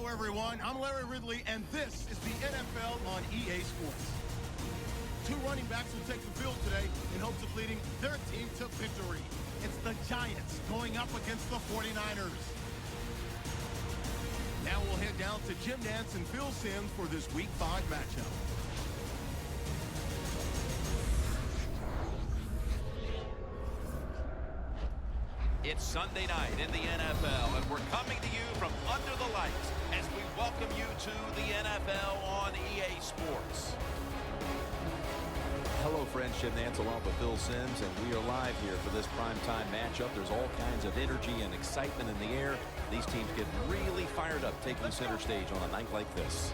Hello, everyone. I'm Larry Ridley, and this is the NFL on EA Sports. Two running backs will take the field today in hopes of leading their team to victory. It's the Giants going up against the 49ers. Now we'll head down to Jim Nantz and Phil Simms for this Week 5 matchup. It's Sunday night in the NFL, and we're coming to you from under the lights as we welcome you to the NFL on EA Sports. Hello, friends. Jim Nantz along with Phil Simms, and we are live here for this primetime matchup. There's all kinds of energy and excitement in the air. These teams get really fired up taking center stage on a night like this.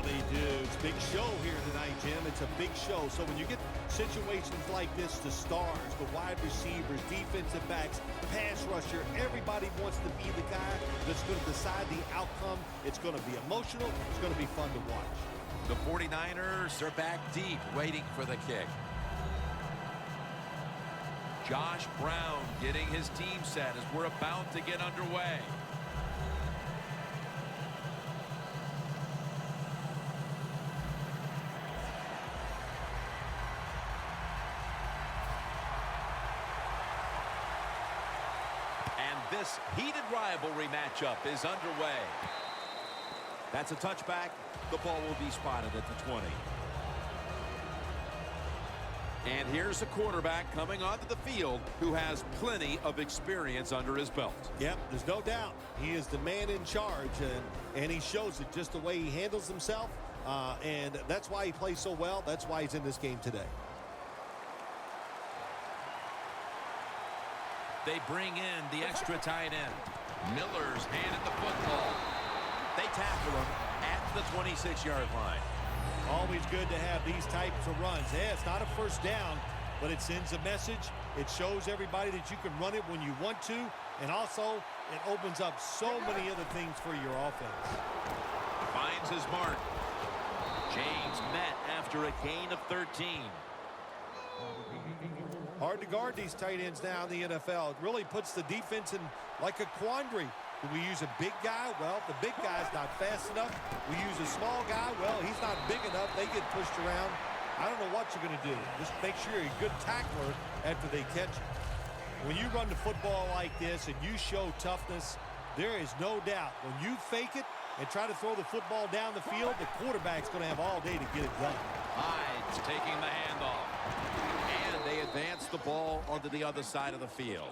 They do. It's a big show here tonight, Jim. It's a big show. So when you get situations like this, the stars, the wide receivers, defensive backs, pass rusher, everybody wants to be the guy that's going to decide the outcome. It's going to be emotional. It's going to be fun to watch. The 49ers are back deep, waiting for the kick. Josh Brown getting his team set as we're about to get underway. This heated rivalry matchup is underway. That's a touchback. The ball will be spotted at the 20. And here's a quarterback coming onto the field who has plenty of experience under his belt. Yep, there's no doubt. He is the man in charge, and he shows it just the way he handles himself, and that's why he plays so well. That's why he's in this game today. They bring in the extra tight end. Miller's handed the football. They tackle him at the 26-yard line. Always good to have these types of runs. Yeah, it's not a first down, but it sends a message. It shows everybody that you can run it when you want to, and also it opens up so many other things for your offense. Finds his mark. James met after a gain of 13. Hard to guard these tight ends now in the NFL. It really puts the defense in like a quandary. Do we use a big guy? Well, the big guy's not fast enough. We use a small guy. Well, he's not big enough. They get pushed around. I don't know what you're going to do. Just make sure you're a good tackler after they catch you. When you run the football like this and you show toughness, there is no doubt when you fake it and try to throw the football down the field, the quarterback's going to have all day to get it done. Hyde's taking the handoff. And they advance the ball onto the other side of the field.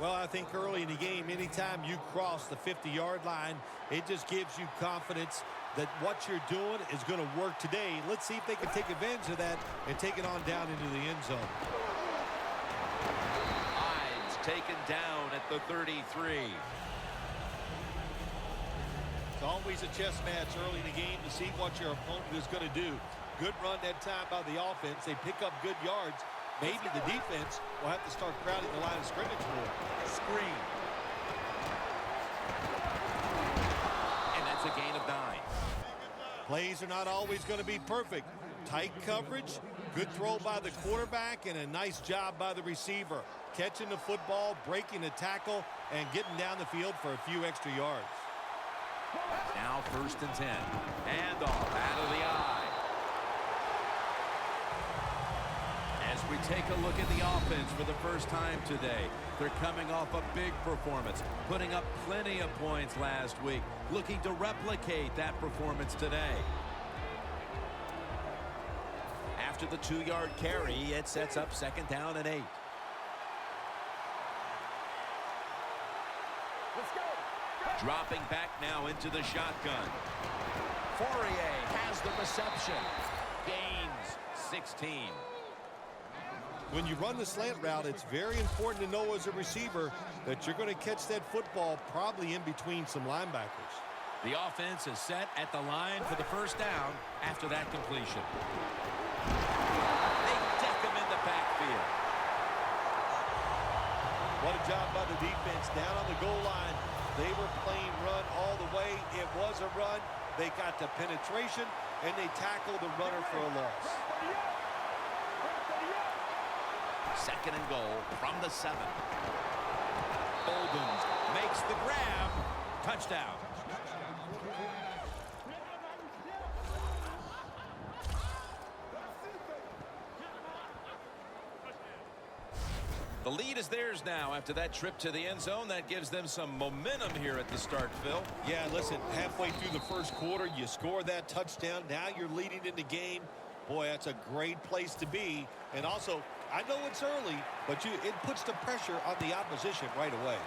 Well, I think early in the game, anytime you cross the 50-yard line, it just gives you confidence that what you're doing is going to work today. Let's see if they can take advantage of that and take it on down into the end zone. Hyde's taken down at the 33. It's always a chess match early in the game to see what your opponent is going to do. Good run that time by the offense. They pick up good yards. Maybe the defense will have to start crowding the line of scrimmage more. Screen. And that's a gain of 9. Plays are not always going to be perfect. Tight coverage, good throw by the quarterback, and a nice job by the receiver. Catching the football, breaking the tackle, and getting down the field for a few extra yards. Now 1st and 10. Handoff out of the eye. As we take a look at the offense for the first time today, they're coming off a big performance, putting up plenty of points last week, looking to replicate that performance today. After the 2-yard carry, it sets up 2nd down and 8. Dropping back now into the shotgun. Fourier has the reception. Gains 16. When you run the slant route, it's very important to know as a receiver that you're going to catch that football probably in between some linebackers. The offense is set at the line for the 1st down after that completion. They deck him in the backfield. What a job by the defense down on the goal line. They were playing run all the way. It was a run. They got the penetration, and they tackled the runner for a loss. 2nd and goal from the 7. Bolden's makes the grab. Touchdown. The lead is theirs now after that trip to the end zone. That gives them some momentum here at the start, Phil. Yeah, listen, halfway through the first quarter, you score that touchdown. Now you're leading in the game. Boy, that's a great place to be. And also, I know it's early, but it puts the pressure on the opposition right away.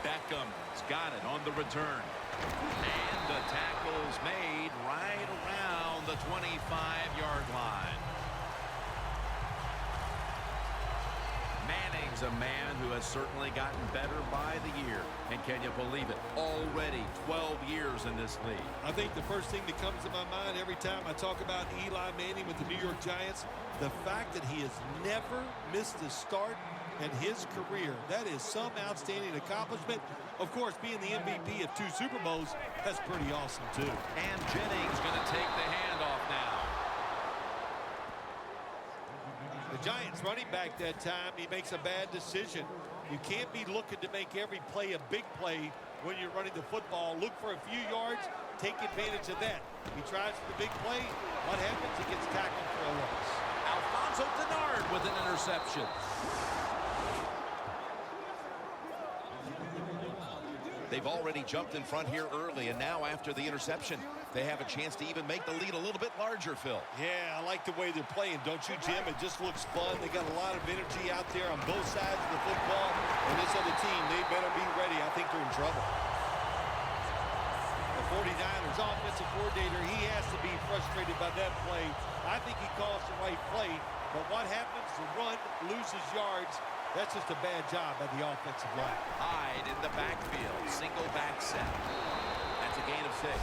Beckham's got it on the return. And the tackle's made right around the 25-yard line. Manning's a man who has certainly gotten better by the year. And can you believe it? Already 12 years in this league. I think the first thing that comes to my mind every time I talk about Eli Manning with the New York Giants, the fact that he has never missed a start in his career. That is some outstanding accomplishment. Of course, being the MVP of 2 Super Bowls, that's pretty awesome, too. And Jennings going to take the handoff now. The Giants running back that time, he makes a bad decision. You can't be looking to make every play a big play when you're running the football. Look for a few yards, take advantage of that. He tries for the big play. What happens? He gets tackled for a loss. Alfonso Denard with an interception. They've already jumped in front here early, and now after the interception, they have a chance to even make the lead a little bit larger, Phil. Yeah, I like the way they're playing, don't you, Jim? It just looks fun. They got a lot of energy out there on both sides of the football. And this other team, they better be ready. I think they're in trouble. The 49ers offensive coordinator, he has to be frustrated by that play. I think he calls the right play, but what happens? The run loses yards. That's just a bad job by the offensive line. Hyde in the backfield. Single back set. That's a gain of 6.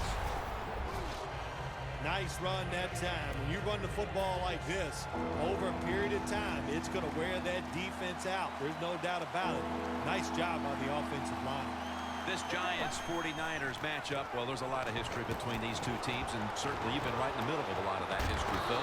Nice run that time. When you run the football like this, over a period of time, it's going to wear that defense out. There's no doubt about it. Nice job on the offensive line. This Giants-49ers matchup, well, there's a lot of history between these two teams, and certainly you've been right in the middle of a lot of that history, Phil.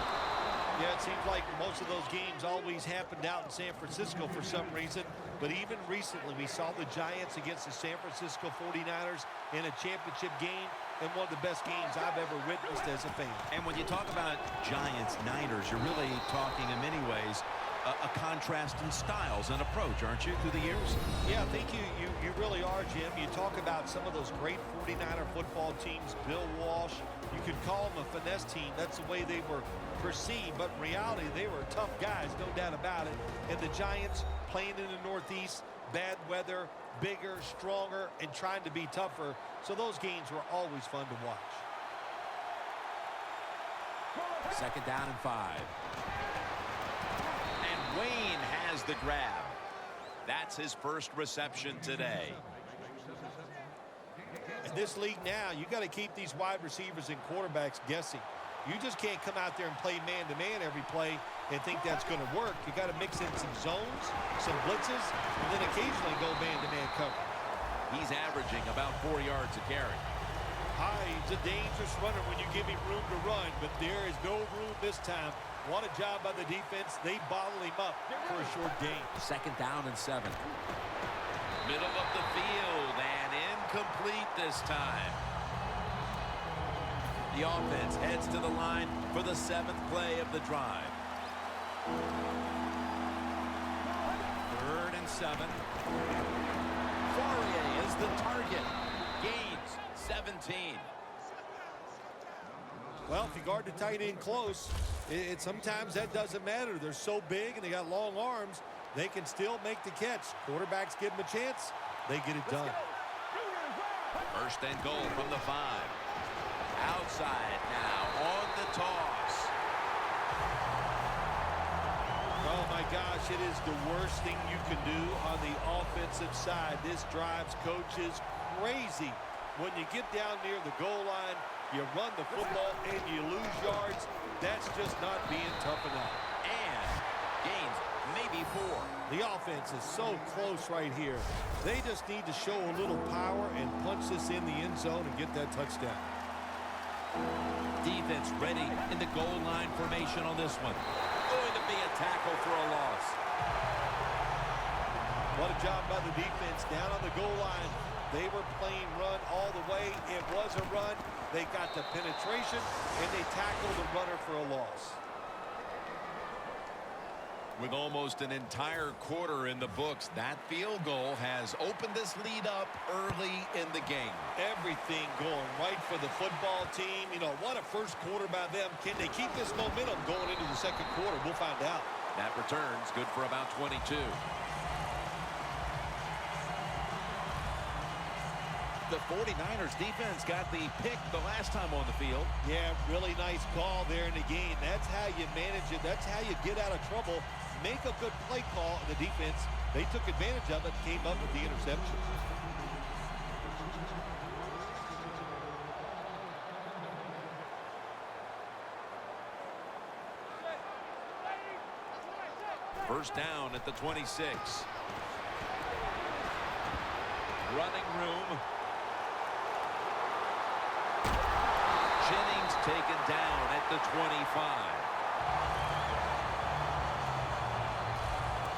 Yeah, it seems like most of those games always happened out in San Francisco for some reason. But even recently, we saw the Giants against the San Francisco 49ers in a championship game, and one of the best games I've ever witnessed as a fan. And when you talk about Giants-Niners, you're really talking in many ways a contrast in styles and approach, aren't you, through the years? Yeah, I think you really are, Jim. You talk about some of those great 49er football teams, Bill Walsh. You could call them a finesse team. That's the way they were perceived. But in reality, they were tough guys, no doubt about it. And the Giants playing in the Northeast, bad weather, bigger, stronger, and trying to be tougher. So those games were always fun to watch. 2nd down and 5. And Wayne has the grab. That's his first reception today. In this league now, you got to keep these wide receivers and quarterbacks guessing. You just can't come out there and play man-to-man every play and think that's going to work. You got to mix in some zones, some blitzes, and then occasionally go man-to-man cover. He's averaging about 4 yards a carry. Hyde's a dangerous runner when you give him room to run, but there is no room this time. What a job by the defense. They bottle him up for a short gain. 2nd down and 7. Middle of the field and incomplete this time. The offense heads to the line for the 7th play of the drive. 3rd and 7. Fourier is the target. Gains 17. Well, if you guard the tight end close, sometimes that doesn't matter. They're so big and they got long arms, they can still make the catch. Quarterbacks give them a chance, they get it done. 1st and goal from the 5. Outside now on the toss. Oh my gosh, it is the worst thing you can do on the offensive side. This drives coaches crazy. When you get down near the goal line, you run the football and you lose yards. That's just not being tough enough. And gains maybe 4. The offense is so close right here. They just need to show a little power and punch this in the end zone and get that touchdown. Defense ready in the goal line formation on this one. Going to be a tackle for a loss. What a job by the defense down on the goal line. They were playing run all the way. It was a run. They got the penetration, and they tackled the runner for a loss. With almost an entire quarter in the books, that field goal has opened this lead up early in the game. Everything going right for the football team. You know, what a first quarter by them. Can they keep this momentum going into the second quarter? We'll find out. That return's good for about 22. The 49ers defense got the pick the last time on the field. Yeah, really nice call there in the game. That's how you manage it. That's how you get out of trouble. Make a good play call in the defense. They took advantage of it, came up with the interception. First down at the 26. Running room. Jennings taken down at the 25.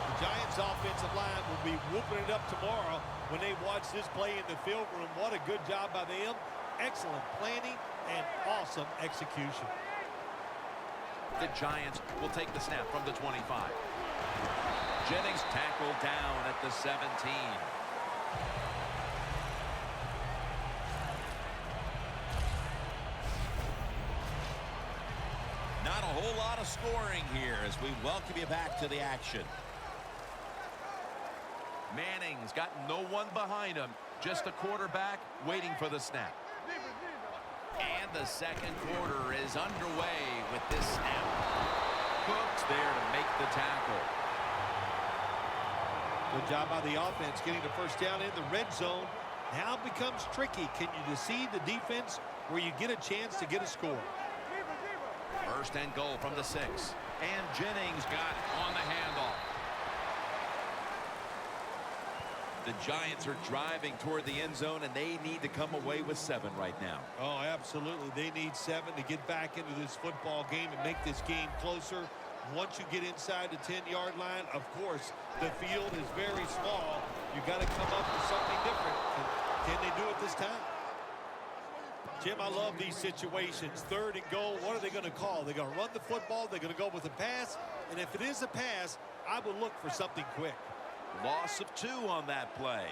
The Giants offensive line will be whooping it up tomorrow when they watch this play in the field room. What a good job by them. Excellent planning and awesome execution. The Giants will take the snap from the 25. Jennings tackled down at the 17. Not a whole lot of scoring here as we welcome you back to the action. Manning's got no one behind him, just a quarterback waiting for the snap. And the second quarter is underway with this snap. Cook's there to make the tackle. Good job by the offense getting the first down in the red zone. Now it becomes tricky. Can you deceive the defense where you get a chance to get a score? First and goal from the 6. And Jennings got on the handoff. The Giants are driving toward the end zone, and they need to come away with 7 right now. Oh, absolutely. They need 7 to get back into this football game and make this game closer. Once you get inside the 10-yard line, of course, the field is very small. You got to come up with something different. Can they do it this time? Jim, I love these situations. Third and goal, what are they going to call? They're going to run the football, they're going to go with a pass, and if it is a pass, I would look for something quick. Loss of 2 on that play.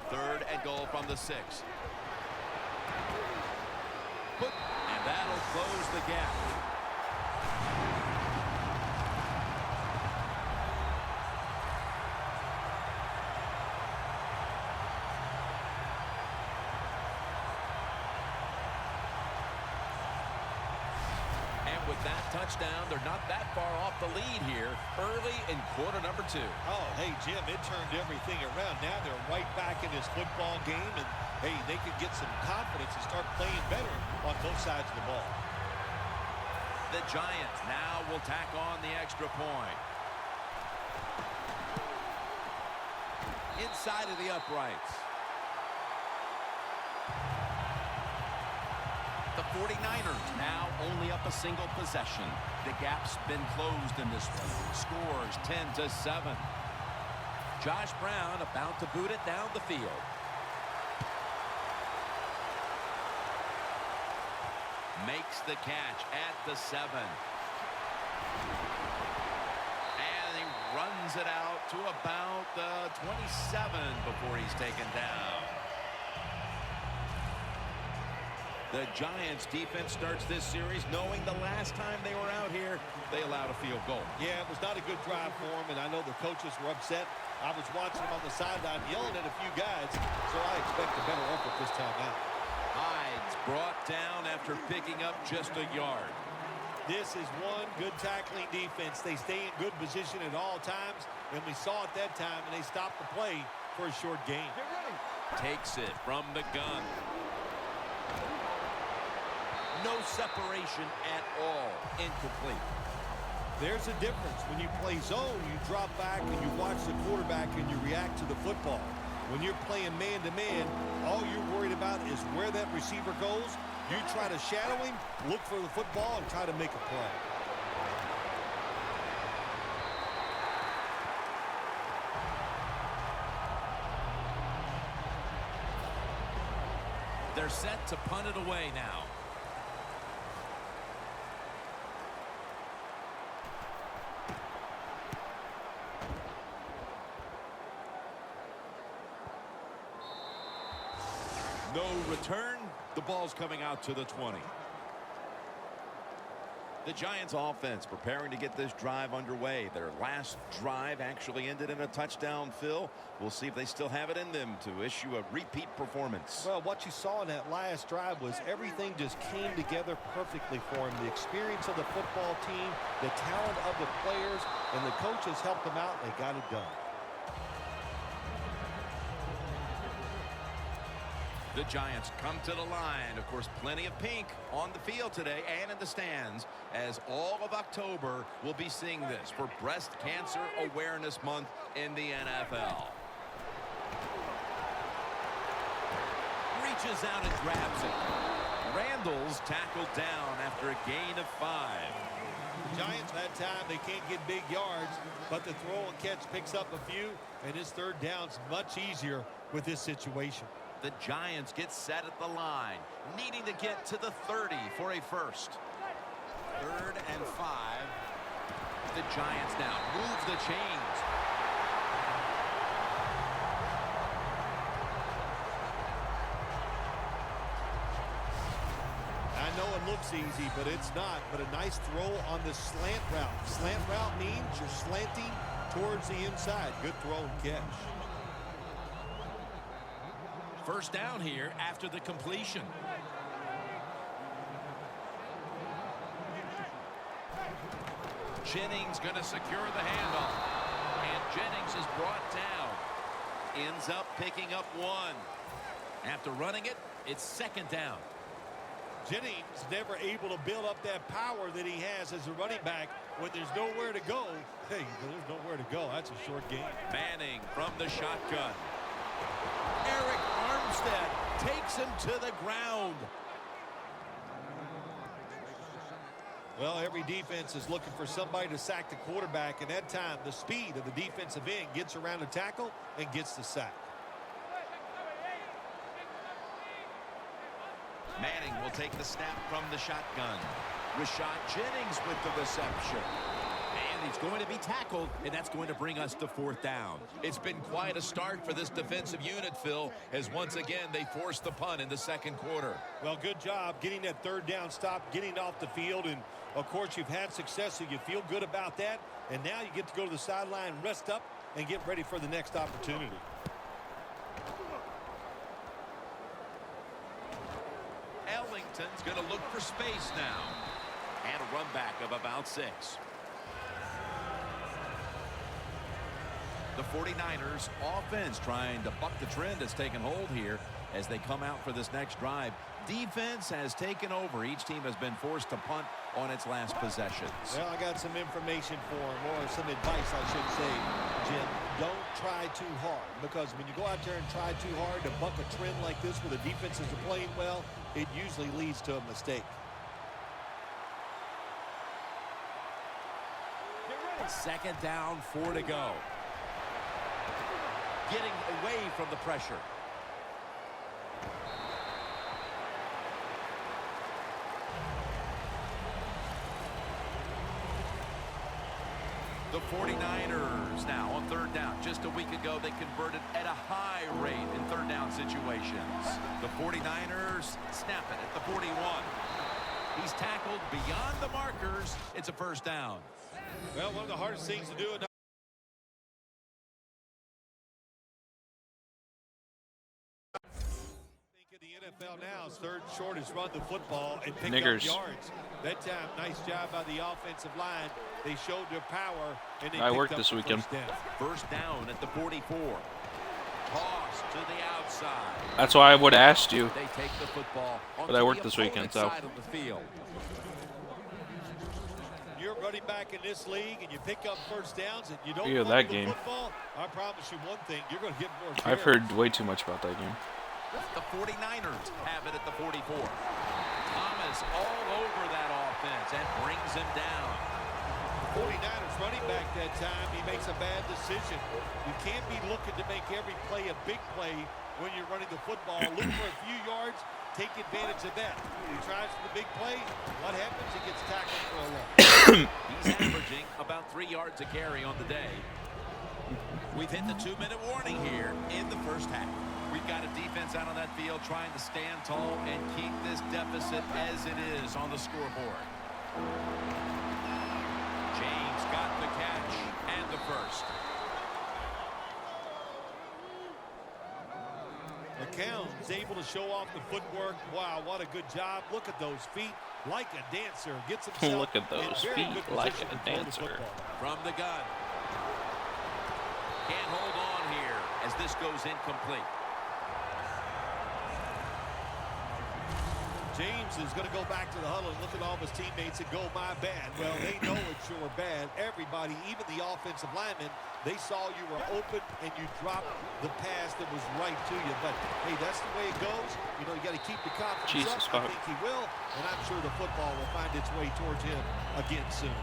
Third and goal from the 6. And that'll close the gap. With that touchdown, they're not that far off the lead here early in quarter number 2. Oh, hey, Jim, it turned everything around. Now they're right back in this football game, and, hey, they could get some confidence and start playing better on both sides of the ball. The Giants now will tack on the extra point. Inside of the uprights. The 49ers now only up a single possession. The gap's been closed in this one. Scores 10-7. Josh Brown about to boot it down the field. Makes the catch at the 7. And he runs it out to about the 27 before he's taken down. The Giants defense starts this series knowing the last time they were out here, they allowed a field goal. Yeah, it was not a good drive for them, and I know the coaches were upset. I was watching them on the sideline yelling at a few guys, so I expect a better effort this time out. Hyde's brought down after picking up just a yard. This is one good tackling defense. They stay in good position at all times, and we saw it that time, and they stopped the play for a short gain. Takes it from the gun. No separation at all. Incomplete. There's a difference. When you play zone, you drop back and you watch the quarterback and you react to the football. When you're playing man-to-man, all you're worried about is where that receiver goes. You try to shadow him, look for the football, and try to make a play. They're set to punt it away now. No return. The ball's coming out to the 20. The Giants offense preparing to get this drive underway. Their last drive actually ended in a touchdown, Phil. We'll see if they still have it in them to issue a repeat performance. Well, what you saw in that last drive was everything just came together perfectly for him. The experience of the football team, the talent of the players, and the coaches helped them out. They got it done. The Giants come to the line. Of course, plenty of pink on the field today and in the stands, as all of October will be seeing this for Breast Cancer Awareness Month in the NFL. Reaches out and grabs it. Randall's tackled down after a gain of 5. The Giants, that time, they can't get big yards, but the throw and catch picks up a few, and his third down's much easier with this situation. The Giants get set at the line, needing to get to the 30 for a first. 3rd and 5. The Giants now move the chains. I know it looks easy, but it's not. But a nice throw on the slant route. Slant route means you're slanting towards the inside. Good throw and catch. First down here after the completion. Jennings going to secure the handoff. And Jennings is brought down. Ends up picking up 1. After running it, it's 2nd down. Jennings never able to build up that power that he has as a running back when there's nowhere to go. Hey, there's nowhere to go. That's a short game. Manning from the shotgun. Eric Armstead takes him to the ground. Well, every defense is looking for somebody to sack the quarterback, and that time the speed of the defensive end gets around the tackle and gets the sack. Manning will take the snap from the shotgun. Rashad Jennings with the reception. And he's going to be tackled, and that's going to bring us to 4th down. It's been quite a start for this defensive unit, Phil, as once again they forced the punt in the 2nd quarter. Well, good job getting that 3rd down stop, getting off the field, and of course you've had success, so you feel good about that, and now you get to go to the sideline, rest up, and get ready for the next opportunity. Ellington's going to look for space now. And a run back of about 6. The 49ers offense trying to buck the trend that's taken hold here as they come out for this next drive. Defense has taken over. Each team has been forced to punt on its last possessions. Well, I got some information for him, or some advice, I should say, Jim. Don't try too hard, because when you go out there and try too hard to buck a trend like this where the defenses are playing well, it usually leads to a mistake. 2nd down, 4 to go. Getting away from the pressure. The 49ers now on 3rd down. Just a week ago, they converted at a high rate in 3rd down situations. The 49ers snap it at the 41. He's tackled beyond the markers. It's a 1st down. Well, one of the hardest things to do in the NFL now is 3rd shortest run the football and pick up yards. That time, nice job by the offensive line. They showed their power, and they I worked this weekend. First down at the 44. Toss to the outside. That's why I would have asked you. They take the football But I worked this weekend, so. side of the field. You're running back in this league, and you pick up 1st downs, and you don't Yeah, run that the game. football. I promise you one thing: you're going to get more. I've heard way too much about that game. The 49ers have it at the 44. Thomas all over that offense and brings him down. 49ers running back that time, he makes a bad decision. You can't be looking to make every play a big play when you're running the football. Look for a few yards. Take advantage of that. He tries for the big play. What happens? He gets tackled for a loss. He's averaging about 3 yards a carry on the day. We've hit the 2-minute warning here in the first half. We've got a defense out on that field trying to stand tall and keep this deficit as it is on the scoreboard. James got the catch and the first. McCown is able to show off the footwork. Wow, what a good job. Look at those feet, like a dancer. Gets himself Look at those in very feet, good like position a to throw the dancer. football. From the gun. Can't hold on here as this goes incomplete. James is going to go back to the huddle and look at all of his teammates and go, my bad. Well, they know it's your bad. Everybody, even the offensive linemen, they saw you were open and you dropped the pass that was right to you. But, hey, that's the way it goes. You know, you got to keep the confidence Jesus up. fuck. I think he will, and I'm sure the football will find its way towards him again soon.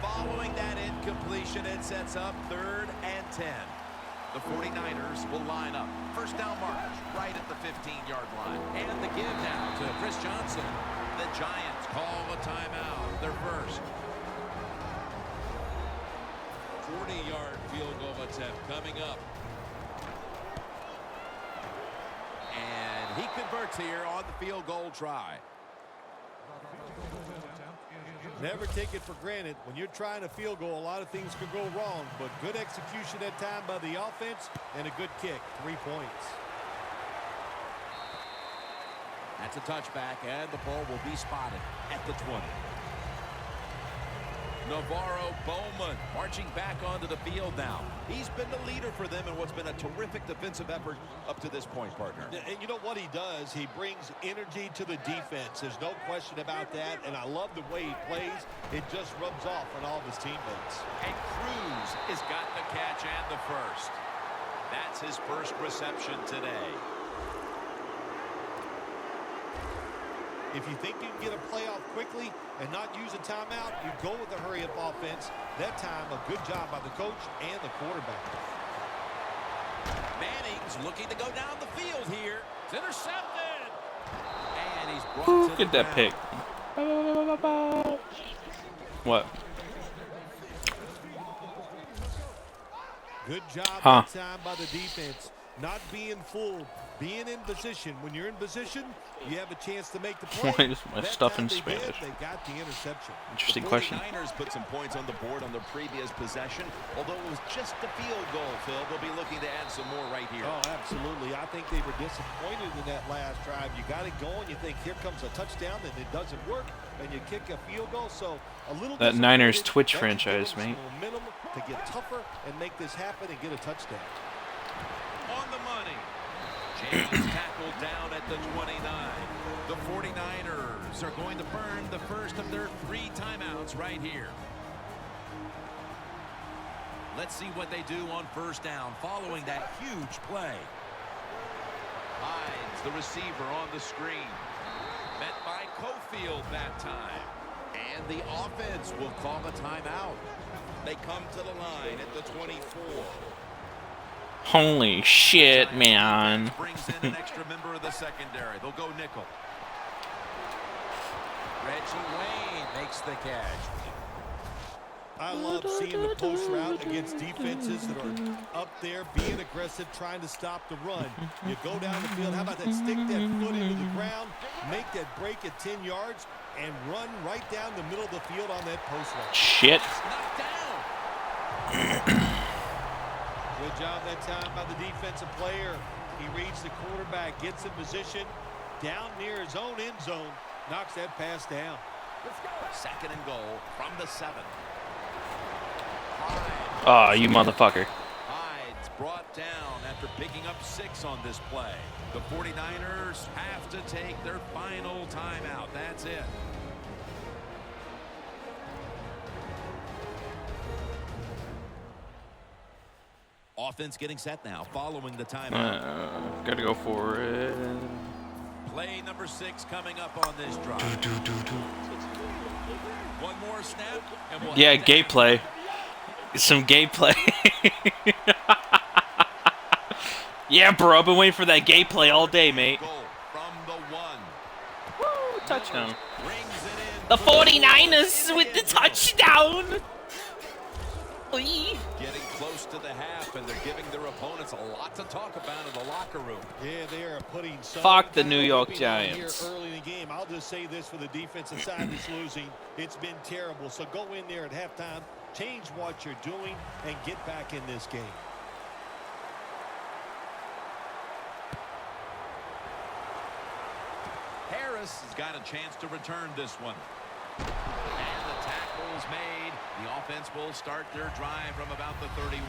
Following that incompletion, it sets up 3rd and 10. The 49ers will line up. First down march right at the 15-yard line. And the give now to Chris Johnson. The Giants call a timeout. Their first. 40-yard field goal attempt coming up. And he converts here on the field goal try. Never take it for granted. When you're trying a field goal, a lot of things could go wrong, but good execution that time by the offense and a good kick. 3 points. That's a touchback, and the ball will be spotted at the 20. Navarro Bowman marching back onto the field now. He's been the leader for them in what's been a terrific defensive effort up to this point, partner. And you know what he does? He brings energy to the defense. There's no question about that, and I love the way he plays. It just rubs off on all of his teammates. And Cruz has got the catch and the first. That's his first reception today. If you think you can get a playoff quickly and not use a timeout, you go with a hurry-up offense. That time, a good job by the coach and the quarterback. Manning's looking to go down the field here. It's intercepted. And he's brought Ooh, to get the that ground. pick. What? Good job Huh. that time by the defense. Not being fooled, being in position. When you're in position, you have a chance to make the play. Why is my That stuff time in they did, Spanish? They got the interception. Interesting The question. 49ers put some points on the board on their previous possession. Although it was just a field goal, Phil, they'll be looking to add some more right here. Oh, absolutely. I think they were disappointed in that last drive. You got it going. You think here comes a touchdown, and it doesn't work, and you kick a field goal. So a little That Niners disappointed. Twitch That franchise, gives them mate. Momentum to get tougher and make this happen and get a touchdown. On the money. James tackled down at the 29. The 49ers are going to burn the first of their 3 timeouts right here. Let's see what they do on first down following that huge play. Hines, the receiver, on the screen. Met by Cofield that time. And the offense will call a timeout. They come to the line at the 24. Holy shit, man. Brings in an extra member of the secondary. They'll go nickel. Reggie Wayne makes the catch. I love seeing the post route against defenses that are up there, being aggressive, trying to stop the run. You go down the field. How about that? Stick that foot into the ground, make that break at 10 yards, and run right down the middle of the field on that post route. Shit. Knocked down. Good job that time by the defensive player. He reads the quarterback, gets in position, down near his own end zone, knocks that pass down. Second and goal from the 7. Oh, you motherfucker. Hyde's brought down after picking up 6 on this play. The 49ers have to take their final timeout. That's it. Offense getting set now following the timeout. Gotta go for it. Play number 6 coming up on this drive. One more snap. And we'll Yeah, head gay down. play. Some gay play. Yeah, bro. I've been waiting for that gay play all day, mate. Goal from the 1. Woo, touchdown. Brings it in The for 49ers goal. with the touchdown. Oy. Getting close to the half, and they're giving their opponents a lot to talk about in the locker room. Yeah, they are putting some Fuck the kind New of York whipping on here Giants. early in the game. I'll just say this for the defensive side that's losing. It's been terrible. So go in there at halftime, change what you're doing, and get back in this game. Harris has got a chance to return this one. And the tackle's made. The offense will start their drive from about the 31.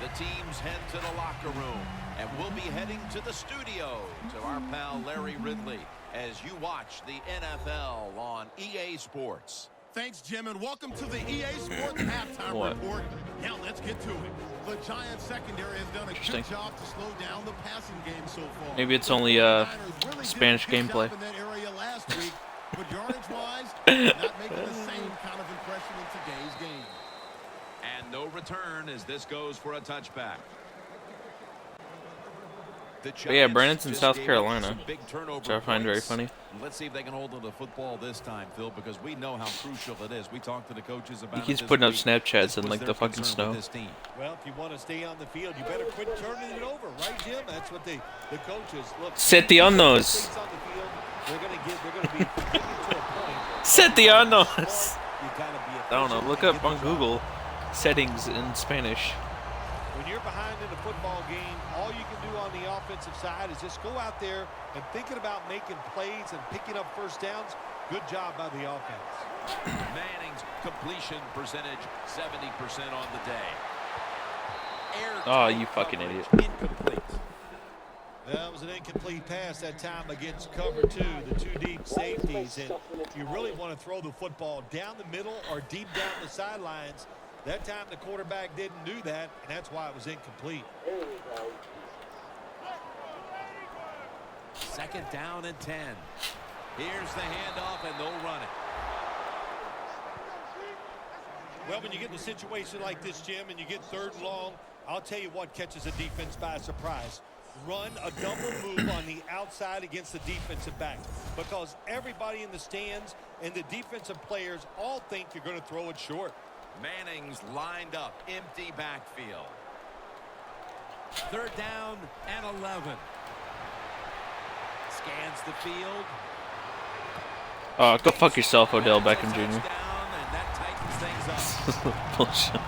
The teams head to the locker room. And we'll be heading to the studio to our pal Larry Ridley as you watch the NFL on EA Sports. Thanks, Jim, and welcome to the EA Sports Halftime Report. Now let's get to it. The Giants secondary has done a good job to slow down the passing game so far. Maybe it's only Spanish gameplay. In that area last week, but yardage-wise, not making the same kind of impression in today's game. And no return as this goes for a touchback. But yeah, Brandon's in South Carolina, which I find very funny. Let's see if they can hold on to football this time, Phil, because we know how crucial it is. We talked to the coaches about He keeps it putting up week. Snapchats in like the fucking snow. Well, if you want to stay on the field, you better quit turning it over, right, Jim? That's what the coaches look. Set the unknowns. On the field, they're going to be getting to a point. Set the unknowns. You got to be. I don't know. Look up on Google settings in Spanish. When you're behind in a football game, all you can do on the offensive side is just go out there and thinking about making plays and picking up first downs. Good job by the offense. Manning's completion percentage 70% on the day. Oh, you fucking idiot. Incomplete. That was an incomplete pass that time against cover two, the two deep safeties. And you really want to throw the football down the middle or deep down the sidelines. That time the quarterback didn't do that, and that's why it was incomplete. Second down and 10. Here's the handoff, and they'll run it. Well, when you get in a situation like this, Jim, and you get third and long, I'll tell you what catches a defense by surprise. Run a double move on the outside against the defensive back, because everybody in the stands and the defensive players all think you're going to throw it short. Manning's lined up, empty backfield. Third down and 11. Scans the field. Oh, go fuck yourself, Odell Beckham Jr. Down, and that tightens things up. Bullshit.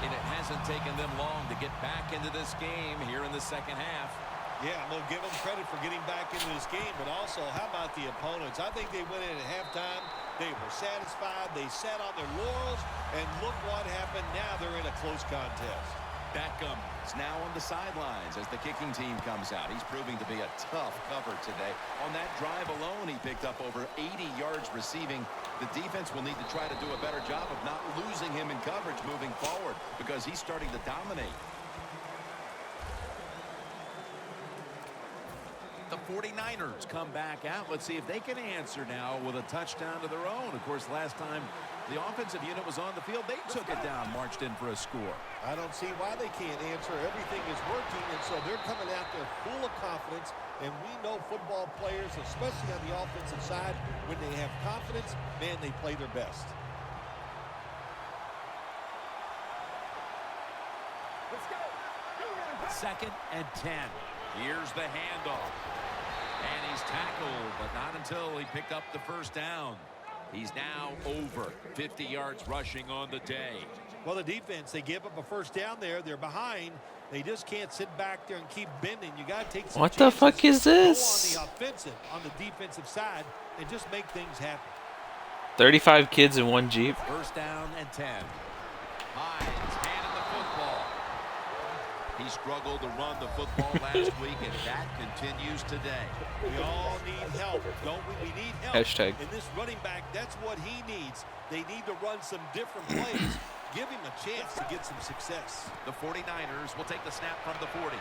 And it hasn't taken them long to get back into this game here in the second half. Yeah, I'm going to give them credit for getting back into this game, but also, how about the opponents? I think they went in at halftime. They were satisfied. They sat on their laurels, and look what happened. Now they're in a close contest. Beckham is now on the sidelines as the kicking team comes out. He's proving to be a tough cover today. On that drive alone, he picked up over 80 yards receiving. The defense will need to try to do a better job of not losing him in coverage moving forward because he's starting to dominate. The 49ers come back out. Let's see if they can answer now with a touchdown of their own. Of course, last time the offensive unit was on the field, they took it down, marched in for a score. I don't see why they can't answer. Everything is working, and so they're coming out there full of confidence. And we know football players, especially on the offensive side, when they have confidence, man, they play their best. Let's go. Second and 10. Here's the handoff. And he's tackled, but not until he picked up the first down. He's now over 50 yards rushing on the day. Well, the defense, they give up a first down there. They're behind. They just can't sit back there and keep bending. You got to take some What the chances. fuck is this? Go on the offensive, on the defensive side, and just make things happen. 35 kids in one Jeep. First down and 10. Hines handing the football. He struggled to run the football last week, and that continues today. We all need help, don't we? We need help. Hashtag. And this running back, that's what he needs. They need to run some different plays. Give him a chance to get some success. The 49ers will take the snap from the 40.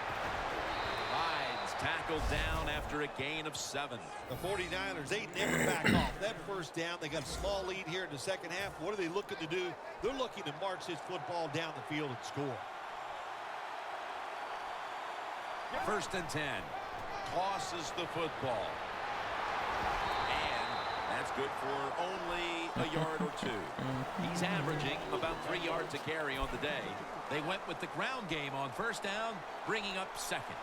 Hines tackled down after a gain of 7. The 49ers, they never back off. That first down, they got a small lead here in the second half. What are they looking to do? They're looking to march this football down the field and score. 1st and 10. Tosses the football. And that's good for only a yard or 2. He's averaging about 3 yards a carry on the day. They went with the ground game on 1st down, bringing up 2nd.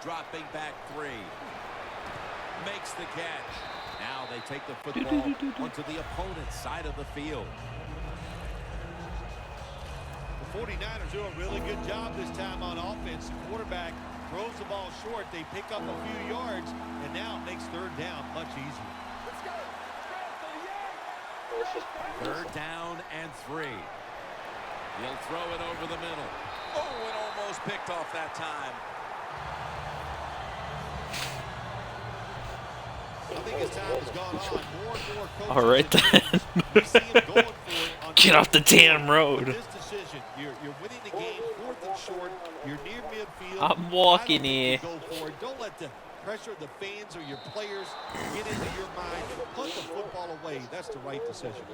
Dropping back 3. Makes the catch. Now they take the football onto the opponent's side of the field. The 49ers do a really good job this time on offense. The quarterback throws the ball short. They pick up a few yards, and now it makes 3rd down much easier. 3rd down and 3. He'll throw it over the middle. Oh, it almost picked off that time. I think as time has gone on, more and more coaches All right then. you see him going for it on Get off the damn road. this decision. You're winning the game, 4th and short. You're near midfield. I'm walking I don't here. think you go for it. Don't let the pressure of the fans or your players get into your mind. Punt the football away. That's the right decision.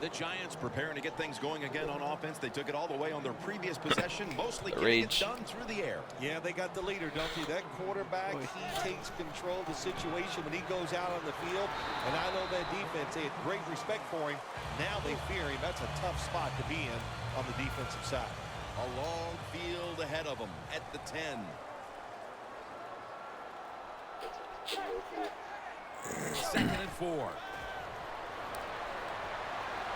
The Giants preparing to get things going again on offense. They took it all the way on their previous possession, mostly getting it done through the air. Yeah, they got the leader, don't they? That quarterback, he takes control of the situation when he goes out on the field. And I know that defense, they had great respect for him. Now they fear him. That's a tough spot to be in on the defensive side. A long field ahead of them at the 10. Second and 4.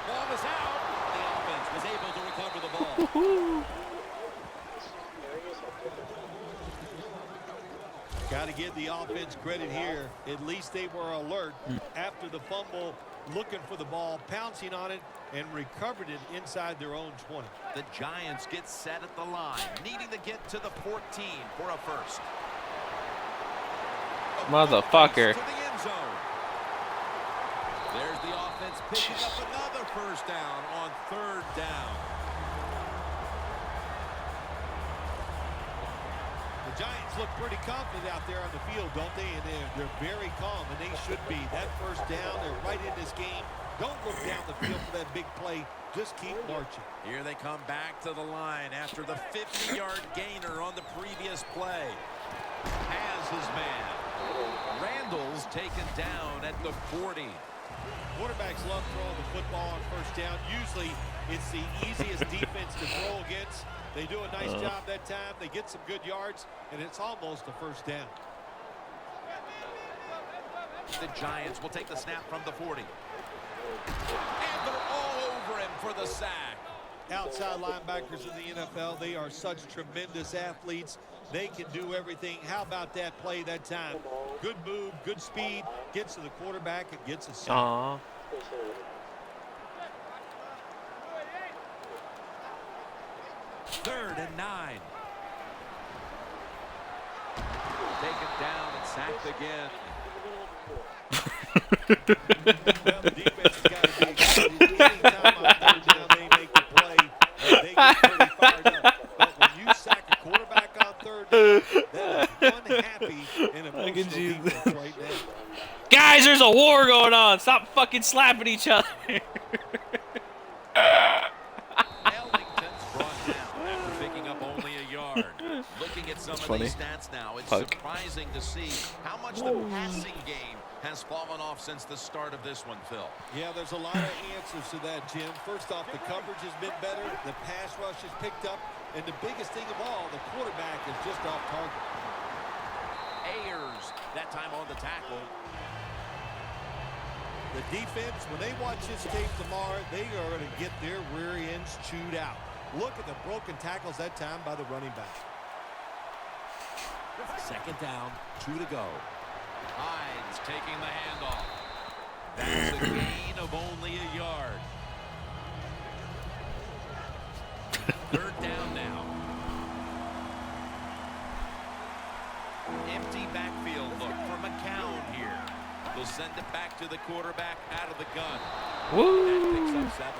Ball is out. The offense was able to recover the ball. Got to give the offense credit here. At least they were alert after the fumble, looking for the ball, pouncing on it, and recovered it inside their own 20. The Giants get set at the line, needing to get to the 14 for a first. Motherfucker. To the end zone. There's the offense picking up another 1st down on 3rd down. The Giants look pretty confident out there on the field, don't they? And they're very calm, and they should be. That 1st down, they're right in this game. Don't look down the field for that big play. Just keep marching. Here they come back to the line after the 50-yard gainer on the previous play. Has his man. Randall's taken down at the 40. Quarterbacks love throwing the football on 1st down. Usually, it's the easiest defense to throw against. They do a nice job that time. They get some good yards, and it's almost a 1st down. The Giants will take the snap from the 40. And they're all over him for the sack. Outside linebackers in the NFL, they are such tremendous athletes. They can do everything. How about that play that time? Good move, good speed, gets to the quarterback and gets a sack. Aww. 3rd and 9. Taken down and sacked again. Well, the defense has got to be excited. Anytime on 3rd down they make the play, they get pretty fired up. But when you sack a quarterback on 3rd down, that is one happy and emotional defense right now. Guys, there's a war going on. Stop fucking slapping each other. Ellington's brought down after picking up only a yard. Looking at some of these stats now, it's surprising to see how much the passing game has fallen off since the start of this one, Phil. Yeah, there's a lot of answers to that, Jim. First off, the coverage has been better. The pass rush has picked up. And the biggest thing of all, the quarterback is just off target. Ayers, that time on the tackle. The defense, when they watch this tape tomorrow, they are going to get their rear ends chewed out. Look at the broken tackles that time by the running back. 2nd down, 2 to go. Hines taking the handoff. That's a gain of only a yard. 3rd down now. Empty backfield look for McCown here. The send it back to the quarterback out of the gun. Woo! That picks up 7.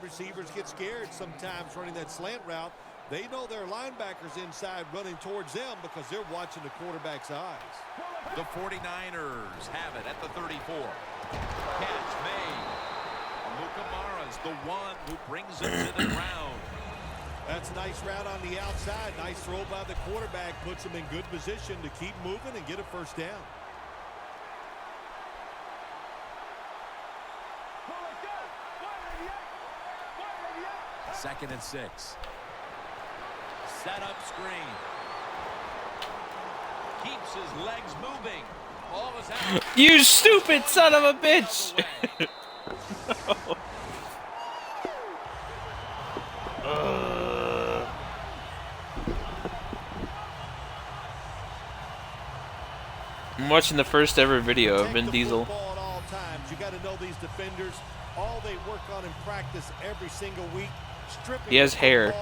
Receivers get scared sometimes running that slant route. They know their linebackers inside running towards them because they're watching the quarterback's eyes. The 49ers have it at the 34. Catch made. Mukamara's the one who brings it to the ground. That's a nice route on the outside. Nice throw by the quarterback. Puts him in good position to keep moving and get a first down. Second and 6. Set up screen. Keeps his legs moving. Ball is out. You stupid son of a bitch! I'm watching the first ever video of Vin Diesel. At all times. You got to know these defenders. All they work on in practice every single week. Stripping He has hair.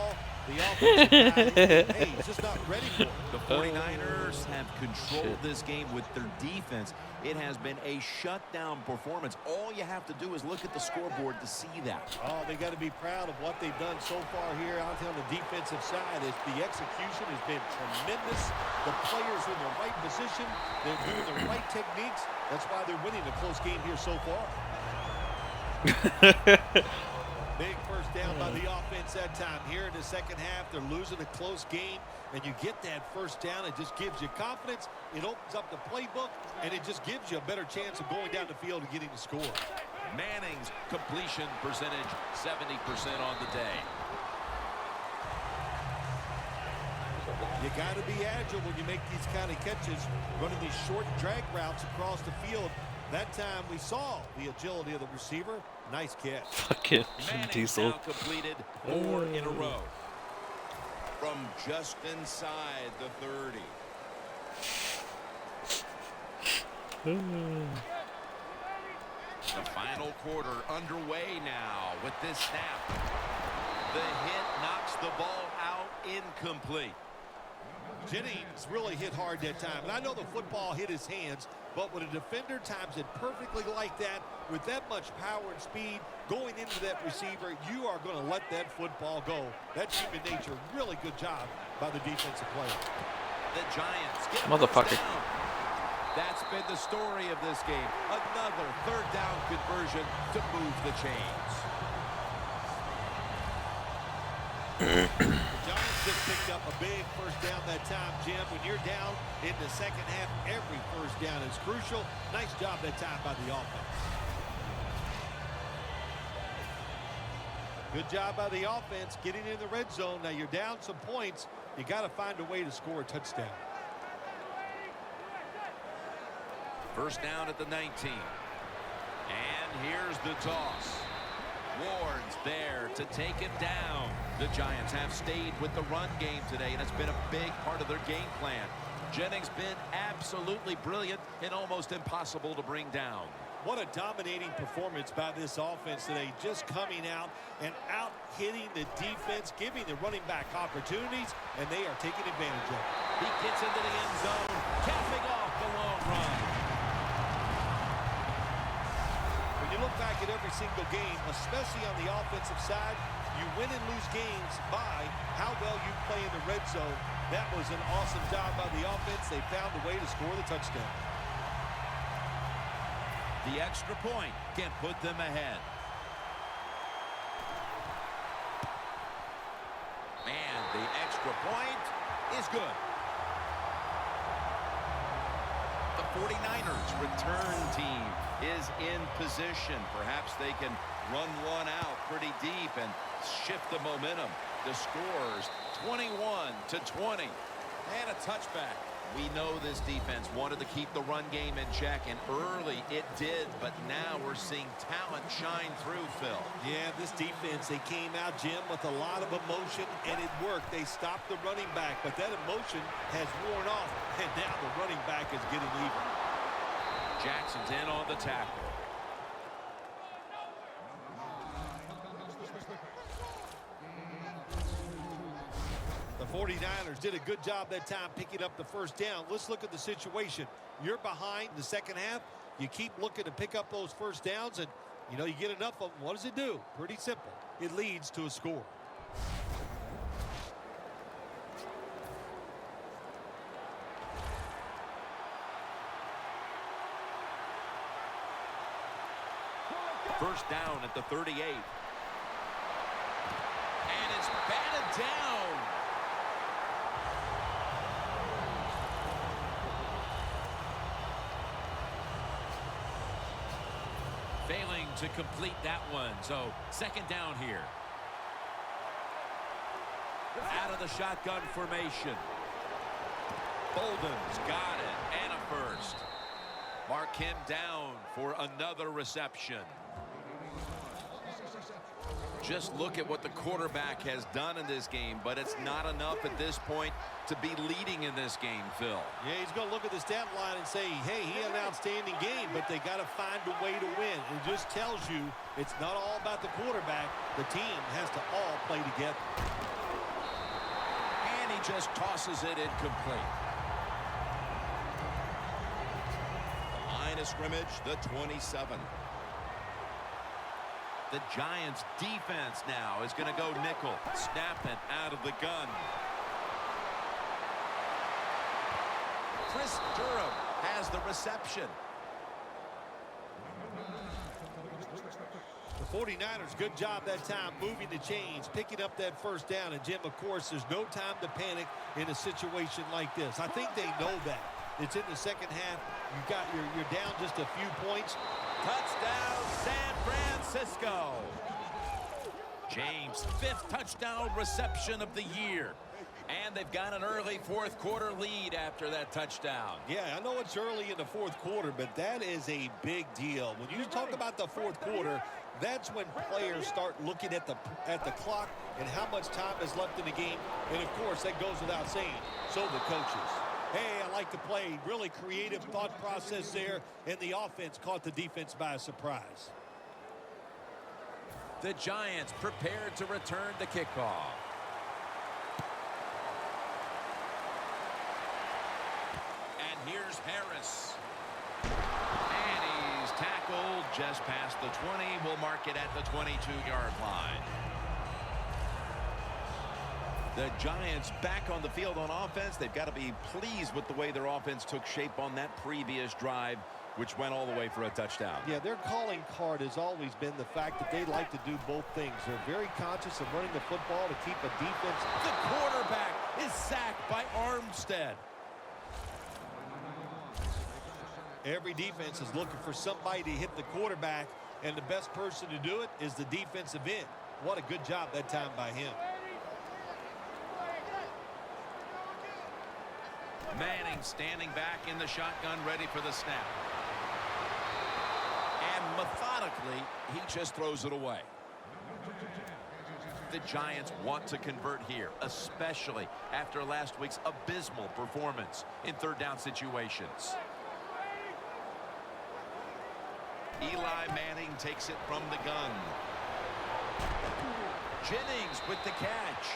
The offensive guy, hey, he's just not ready for it. The 49ers have controlled this game with their defense. It has been a shutdown performance. All you have to do is look at the scoreboard to see that. Oh, they got to be proud of what they've done so far here out on the defensive side. The execution has been tremendous. The players are in the right position. They're doing the right techniques. That's why they're winning a close game here so far. Big first down by the offense that time. Here in the second half, they're losing a close game, and you get that first down. It just gives you confidence. It opens up the playbook, and it just gives you a better chance of going down the field and getting the score. Manning's completion percentage, 70% on the day. You got to be agile when you make these kind of catches, running these short drag routes across the field. That time we saw the agility of the receiver. Nice catch. Fucking Manning's Diesel. now completed 4 in a row. From just inside the 30. The final quarter underway now with this snap. The hit knocks the ball out incomplete. Jennings really hit hard that time. And I know the football hit his hands, but when a defender times it perfectly like that, with that much power and speed going into that receiver, you are going to let that football go. That's human nature. Really good job by the defensive player. The Giants get Motherfucker. That's been the story of this game. Another third down conversion to move the chains. Giants just picked up a big first down that time, Jim. When you're down in the second half, every first down is crucial. Nice job that time by the offense. Good job by the offense getting in the red zone. Now you're down some points. You got to find a way to score a touchdown. First down at the 19. And here's the toss. Ward's there to take him down. The Giants have stayed with the run game today, and it's been a big part of their game plan. Jennings been absolutely brilliant and almost impossible to bring down. What a dominating performance by this offense today, just coming out and out-hitting the defense, giving the running back opportunities, and they are taking advantage of it. He gets into the end zone, capping off the long run. When you look back at every single game, especially on the offensive side, you win and lose games by how well you play in the red zone. That was an awesome job by the offense. They found a way to score the touchdown. The extra point can put them ahead. And the extra point is good. The 49ers return team is in position. Perhaps they can run one out pretty deep and shift the momentum. The scores 21-20 and a touchback. We know this defense wanted to keep the run game in check, and early it did, but now we're seeing talent shine through, Phil. Yeah, this defense, they came out, Jim, with a lot of emotion, and it worked. They stopped the running back, but that emotion has worn off, and now the running back is getting even. Jackson's in on the tackle. The 49ers did a good job that time picking up the first down. Let's look at the situation. You're behind the second half. You keep looking to pick up those first downs, and, you know, you get enough of them. What does it do? Pretty simple. It leads to a score. First down at the 38. And it's batted down. Failing to complete that one. So second down here. Out of the shotgun formation. Bolden's got it. And a first. Mark him down for another reception. Just look at what the quarterback has done in this game, but it's not enough at this point to be leading in this game, Phil. Yeah, he's going to look at the stat line and say, hey, he had an outstanding game, but they got to find a way to win. It just tells you it's not all about the quarterback. The team has to all play together. And he just tosses it incomplete. The line of scrimmage, the 27. The Giants defense now is going to go nickel. Snapping out of the gun. Chris Durham has the reception. The 49ers, good job that time moving the chains, picking up that first down. And, Jim, of course, there's no time to panic in a situation like this. I think they know that. It's in the second half. You're down just a few points. Touchdown, San Francisco. James' 5th touchdown reception of the year. And they've got an early fourth quarter lead after that touchdown. Yeah, I know it's early in the fourth quarter, but that is a big deal. When you talk about the fourth quarter, that's when players start looking at the clock and how much time is left in the game. And, of course, that goes without saying. So the coaches. Hey, I like to play. Really creative thought process there, and the offense caught the defense by surprise. The Giants prepared to return the kickoff. And here's Harris. And he's tackled just past the 20. We'll mark it at the 22-yard line. The Giants back on the field on offense. They've got to be pleased with the way their offense took shape on that previous drive, which went all the way for a touchdown. Yeah, their calling card has always been the fact that they like to do both things. They're very conscious of running the football to keep a defense. The quarterback is sacked by Armstead. Every defense is looking for somebody to hit the quarterback, and the best person to do it is the defensive end. What a good job that time by him. Manning standing back in the shotgun, ready for the snap. And methodically, he just throws it away. The Giants want to convert here, especially after last week's abysmal performance in third down situations. Eli Manning takes it from the gun. Jennings with the catch.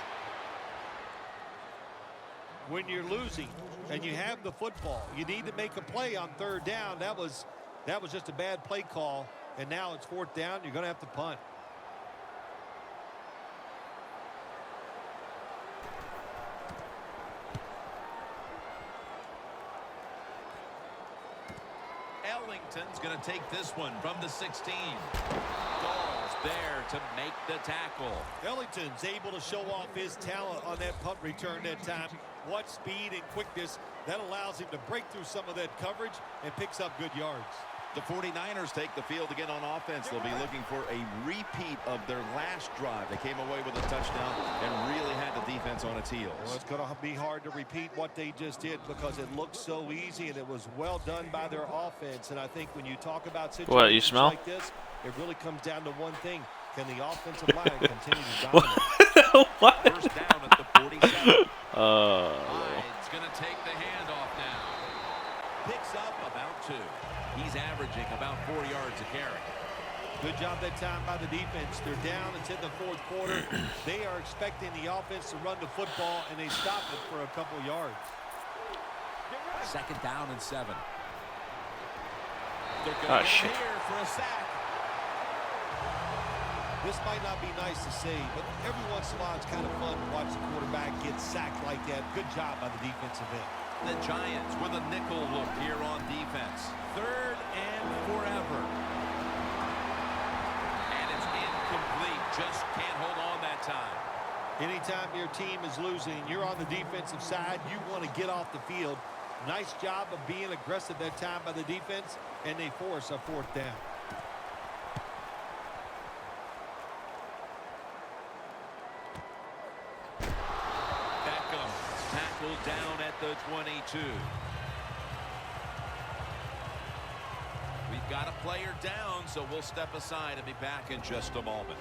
When you're losing and you have the football, you need to make a play on third down. That was just a bad play call, and now it's fourth down. You're going to have to punt. Ellington's going to take this one from the 16. Gall's there to make the tackle. Ellington's able to show off his talent on that punt return that time. What speed and quickness that allows him to break through some of that coverage and picks up good yards. The 49ers take the field again on offense. They'll be looking for a repeat of their last drive. They came away with a touchdown and really had the defense on its heels. Well, it's going to be hard to repeat what they just did because it looked so easy and it was well done by their offense. And I think when you talk about situations like this, it really comes down to one thing. Can the offensive line continue to dominate? What? First down at the 47. Hyde's going to take the handoff now. Picks up about 2. He's averaging about 4 yards a carry. Good job that time by the defense. They're down. It's in the fourth quarter. They are expecting the offense to run the football, and they stop it for a couple yards. 2nd down and 7. They're going to get here for a sack. This might not be nice to see, but every once in a while it's kind of fun to watch the quarterback get sacked like that. Good job by the defensive end. The Giants with a nickel look here on defense. 3rd and forever. And it's incomplete. Just can't hold on that time. Anytime your team is losing, you're on the defensive side, you want to get off the field. Nice job of being aggressive that time by the defense, and they force a 4th down. Tackled down at the 22. We've got a player down, so we'll step aside and be back in just a moment.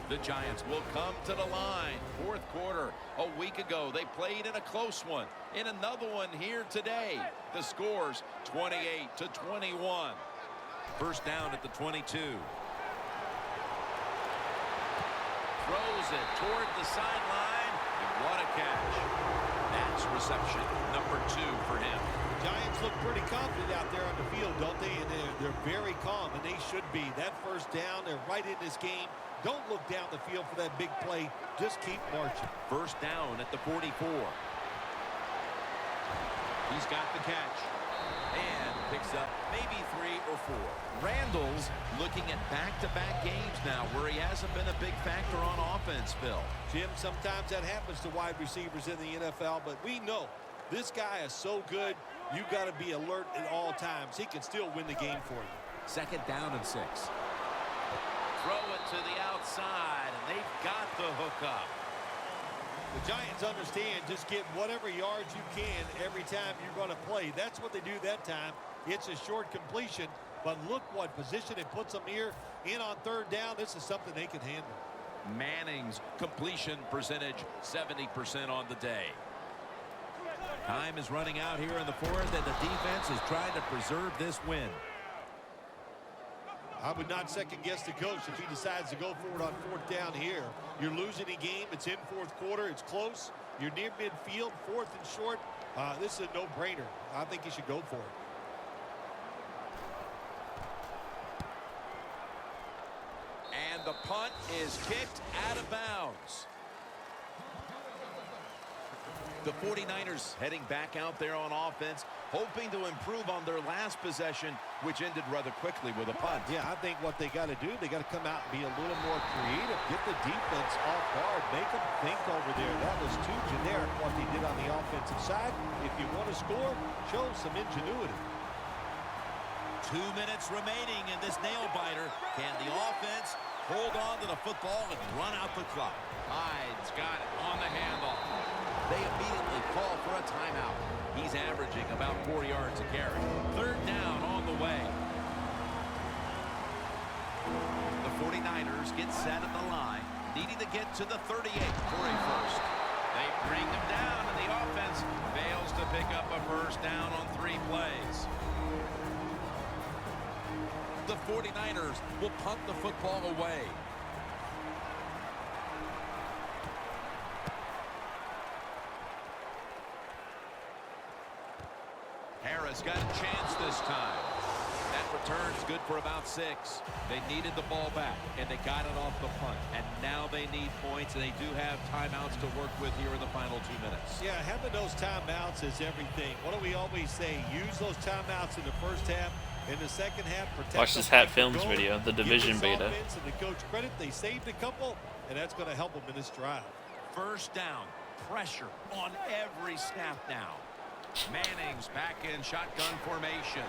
The Giants will come to the line. 4th quarter. A week ago, they played in a close one. In another one here today. The score's 28-21. 1st down at the 22. Throws it toward the sideline. And what a catch. That's reception number 2 for him. Giants look pretty confident out there on the field, don't they? And they're very calm, and they should be. That 1st down, they're right in this game. Don't look down the field for that big play. Just keep marching. 1st down at the 44. He's got the catch. And picks up maybe 3 or 4. Randall's looking at back-to-back games now where he hasn't been a big factor on offense, Phil. Jim, sometimes that happens to wide receivers in the NFL, but we know this guy is so good, you got to be alert at all times. He can still win the game for you. 2nd down and 6. Throw it to the outside, and they've got the hook up. The Giants understand just get whatever yards you can every time you're going to play. That's what they do that time. It's a short completion, but look what position it puts them here in on 3rd down. This is something they can handle. Manning's completion percentage 70% on the day. Time is running out here in the 4th, and the defense is trying to preserve this win. I would not second-guess the coach if he decides to go for it on 4th down here. You're losing a game. It's in 4th quarter. It's close. You're near midfield, 4th and short. This is a no-brainer. I think you should go for it. And the punt is kicked out of bounds. The 49ers heading back out there on offense, hoping to improve on their last possession, which ended rather quickly with a punt. Yeah, I think what they got to do, they got to come out and be a little more creative. Get the defense off guard. Make them think over there. That was too generic what they did on the offensive side. If you want to score, show some ingenuity. 2 minutes remaining in this nail-biter. Can the offense hold on to the football and run out the clock? Hyde's got it on the handle. They immediately call for a timeout. He's averaging about 4 yards a carry. 3rd down on the way. The 49ers get set at the line, needing to get to the 38 for a 1st. They bring them down, and the offense fails to pick up a 1st down on 3 plays. The 49ers will punt the football away. Harris got a chance this time. That return's good for about 6. They needed the ball back, and they got it off the punt. And now they need points, and they do have timeouts to work with here in the final 2 minutes. Yeah, having those timeouts is everything. What do we always say? Use those timeouts in the 1st half. In the 2nd half, protect. Watch this Hat Films video, the division beta. And the coach credit, they saved a couple, and that's going to help them in this drive. 1st down. Pressure on every snap now. Manning's back in shotgun formation.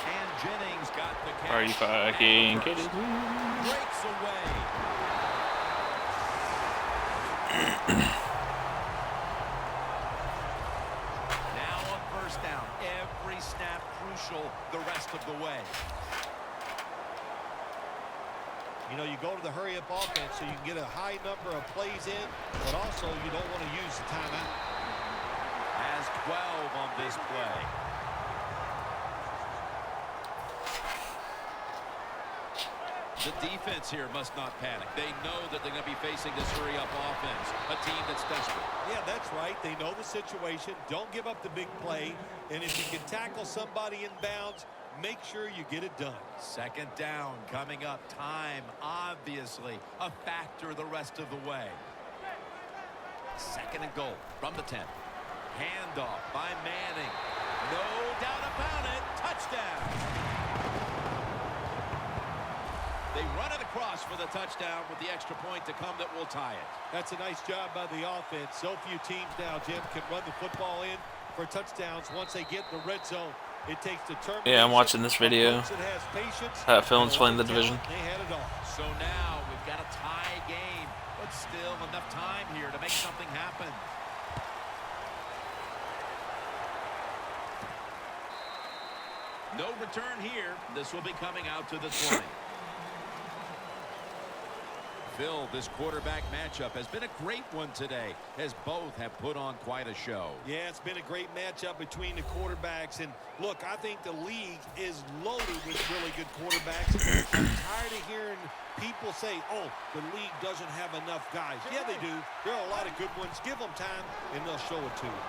And Jennings got the catch. Are you fucking kidding me? Breaks away. Now on 1st down. Every snap crucial the rest of the way. You know, you go to the hurry-up offense so you can get a high number of plays in, but also you don't want to use the timeout. Has 12 on this play. The defense here must not panic. They know that they're going to be facing this hurry-up offense, a team that's desperate. Yeah, that's right. They know the situation. Don't give up the big play. And if you can tackle somebody in bounds, make sure you get it done. Second down coming up. Time, obviously, a factor the rest of the way. Second and goal from the 10. Handoff by Manning. No doubt about it. Touchdown. They run it across for the touchdown with the extra point to come that will tie it. That's a nice job by the offense. So few teams now, Jim, can run the football in for touchdowns once they get in the red zone. It takes determination. Yeah, I'm watching this video. Film's playing the division. They had it all. So now we've got a tie game, but still enough time here to make something happen. No return here. This will be coming out to the 20. Phil, this quarterback matchup has been a great one today, as both have put on quite a show. Yeah, it's been a great matchup between the quarterbacks. And look, I think the league is loaded with really good quarterbacks. I'm tired of hearing people say, oh, the league doesn't have enough guys. Yeah, they do. There are a lot of good ones. Give them time, and they'll show it to you.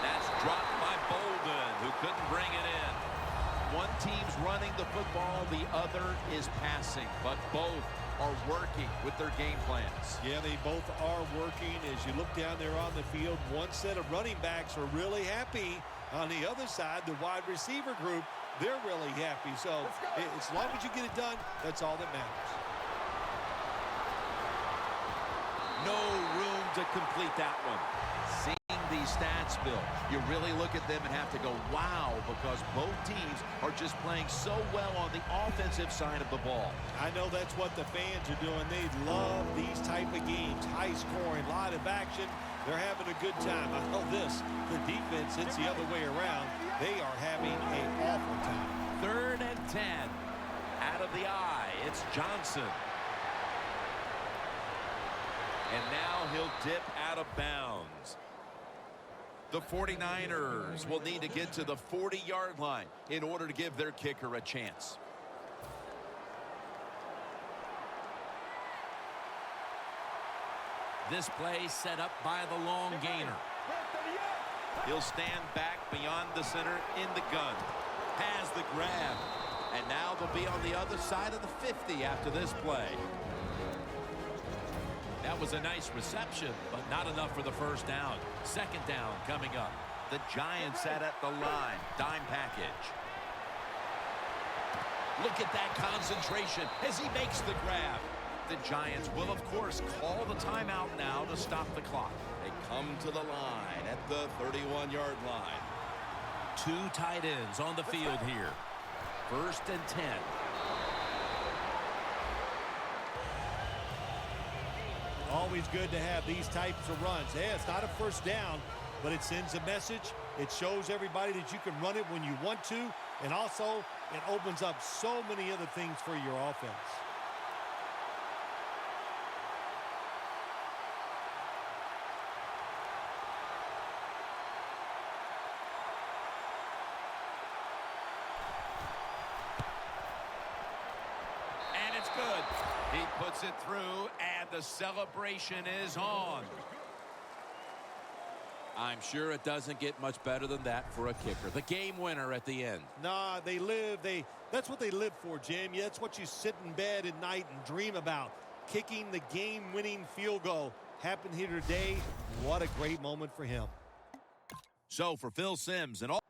That's dropped by Bolden, who couldn't bring it in. One team's running the football, the other is passing, but both are working with their game plans. Yeah, they both are working. As you look down there on the field, one set of running backs are really happy. On the other side, the wide receiver group, they're really happy. So as long as you get it done, that's all that matters. No room to complete that one. Seeing these stats, Bill, you really look at them and have to go, wow, because both teams are just playing so well on the offensive side of the ball. I know that's what the fans are doing. They love these type of games. High scoring, a lot of action. They're having a good time. I know this. The defense, it's the other way around. They are having an awful time. 3rd and 10. Out of the eye, it's Johnson. And now he'll dip out of bounds. The 49ers will need to get to the 40-yard line in order to give their kicker a chance. This play set up by the long gainer. He'll stand back beyond the center in the gun. Has the grab. And now they'll be on the other side of the 50 after this play. That was a nice reception, but not enough for the first down. Second down coming up. The Giants sat at the line. Dime package. Look at that concentration as he makes the grab. The Giants will, of course, call the timeout now to stop the clock. They come to the line at the 31-yard line. 2 tight ends on the field here. 1st and 10. Always good to have these types of runs. Yeah, it's not a first down, but it sends a message. It shows everybody that you can run it when you want to, and also it opens up so many other things for your offense. And it's good. He puts it through, and the celebration is on. I'm sure it doesn't get much better than that for a kicker. The game winner at the end. Nah, that's what they live for, Jim. Yeah, that's what you sit in bed at night and dream about. Kicking the game-winning field goal. Happened here today. What a great moment for him. So for Phil Simms and all.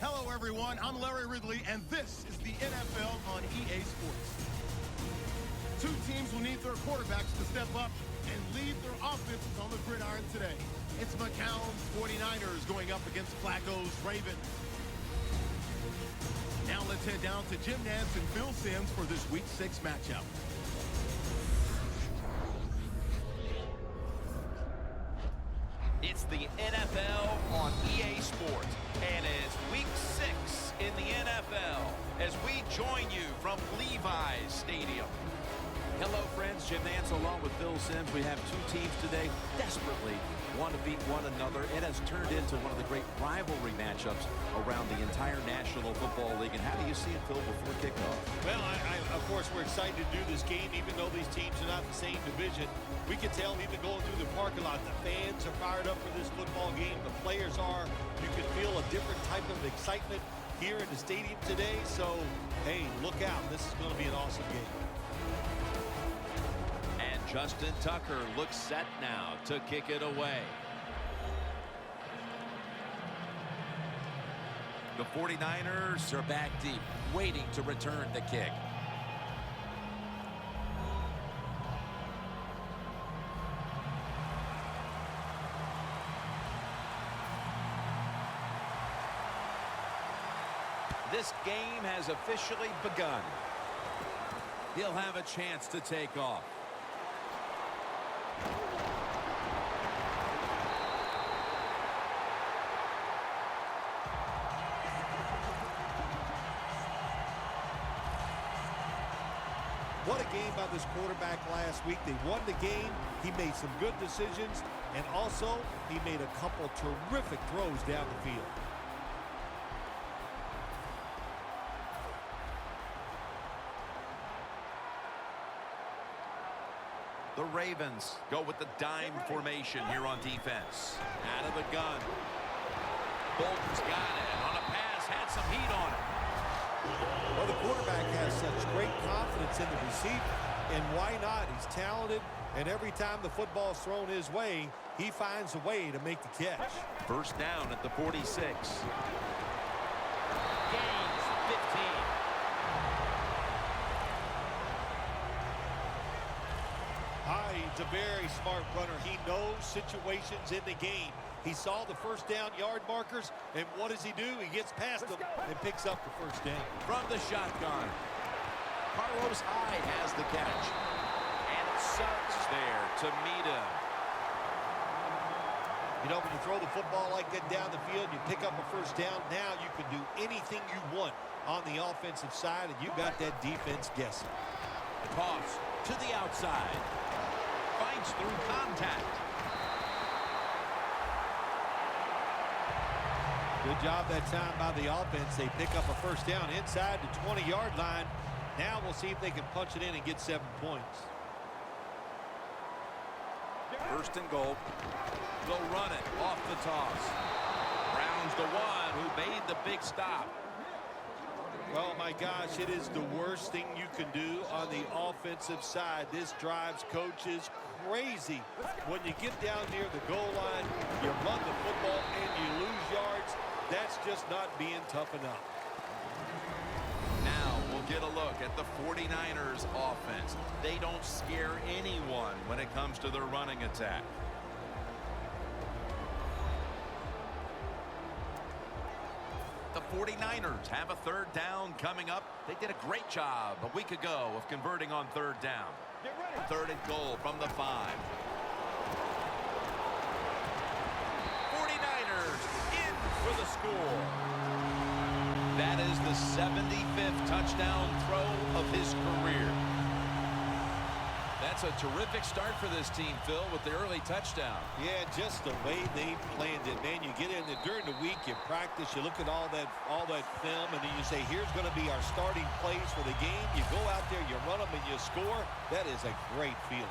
Hello, everyone. I'm Larry Ridley, and this is the NFL on EA Sports. Two teams will need their quarterbacks to step up and lead their offenses on the gridiron today. It's McCown's 49ers going up against Flacco's Ravens. Now let's head down to Jim Nantz and Phil Simms for this Week 6 matchup. It's the NFL on EA Sports, and it's Week 6 in the NFL as we join you from Levi's Stadium. Hello, friends. Jim Nantz along with Phil Simms. We have two teams today desperately want to beat one another. It has turned into one of the great rivalry matchups around the entire National Football League. And how do you see it, Phil, before kickoff? Well, of course, we're excited to do this game, even though these teams are not in the same division. We can tell even going through the parking lot, the fans are fired up for this football game. The players are. You can feel a different type of excitement here in the stadium today. So, hey, look out. This is going to be an awesome game. Justin Tucker looks set now to kick it away. The 49ers are back deep, waiting to return the kick. This game has officially begun. He'll have a chance to take off. What a game by this quarterback last week. They won the game. He made some good decisions, and also he made a couple terrific throws down the field. The Ravens go with the dime formation here on defense. Out of the gun. Bolton's got it. On a pass, had some heat on it. Well, the quarterback has such great confidence in the receiver, and why not? He's talented, and every time the football's thrown his way, he finds a way to make the catch. First down at the 46. Gains 15. He's a very smart runner. He knows situations in the game. He saw the first down yard markers, and what does he do? He gets past them and picks up the first down. From the shotgun, Carlos Hyde has the catch. And Suggs there to meet him. You know, when you throw the football like that down the field, you pick up a first down, now you can do anything you want on the offensive side, and you got that defense guessing. toss to the outside. Fights through contact. Good job that time by the offense. They pick up a first down inside the 20-yard line. Now we'll see if they can punch it in and get 7 points. First and goal. They'll run it off the toss. Brown's the one who made the big stop. Well, my gosh, it is the worst thing you can do on the offensive side. This drives coaches crazy. When you get down near the goal line, you run the football and you lose yards. That's just not being tough enough. Now we'll get a look at the 49ers offense. They don't scare anyone when it comes to their running attack. The 49ers have a third down coming up. They did a great job a week ago of converting on third down. Third and goal from the 5. 49ers in for the score. That is the 75th touchdown throw of his career. That's a terrific start for this team, Phil, with the early touchdown. Yeah, just the way they planned it, man. You get in there during the week, you practice, you look at all that film, and then you say, here's going to be our starting plays for the game. You go out there, you run them, and you score. That is a great feeling.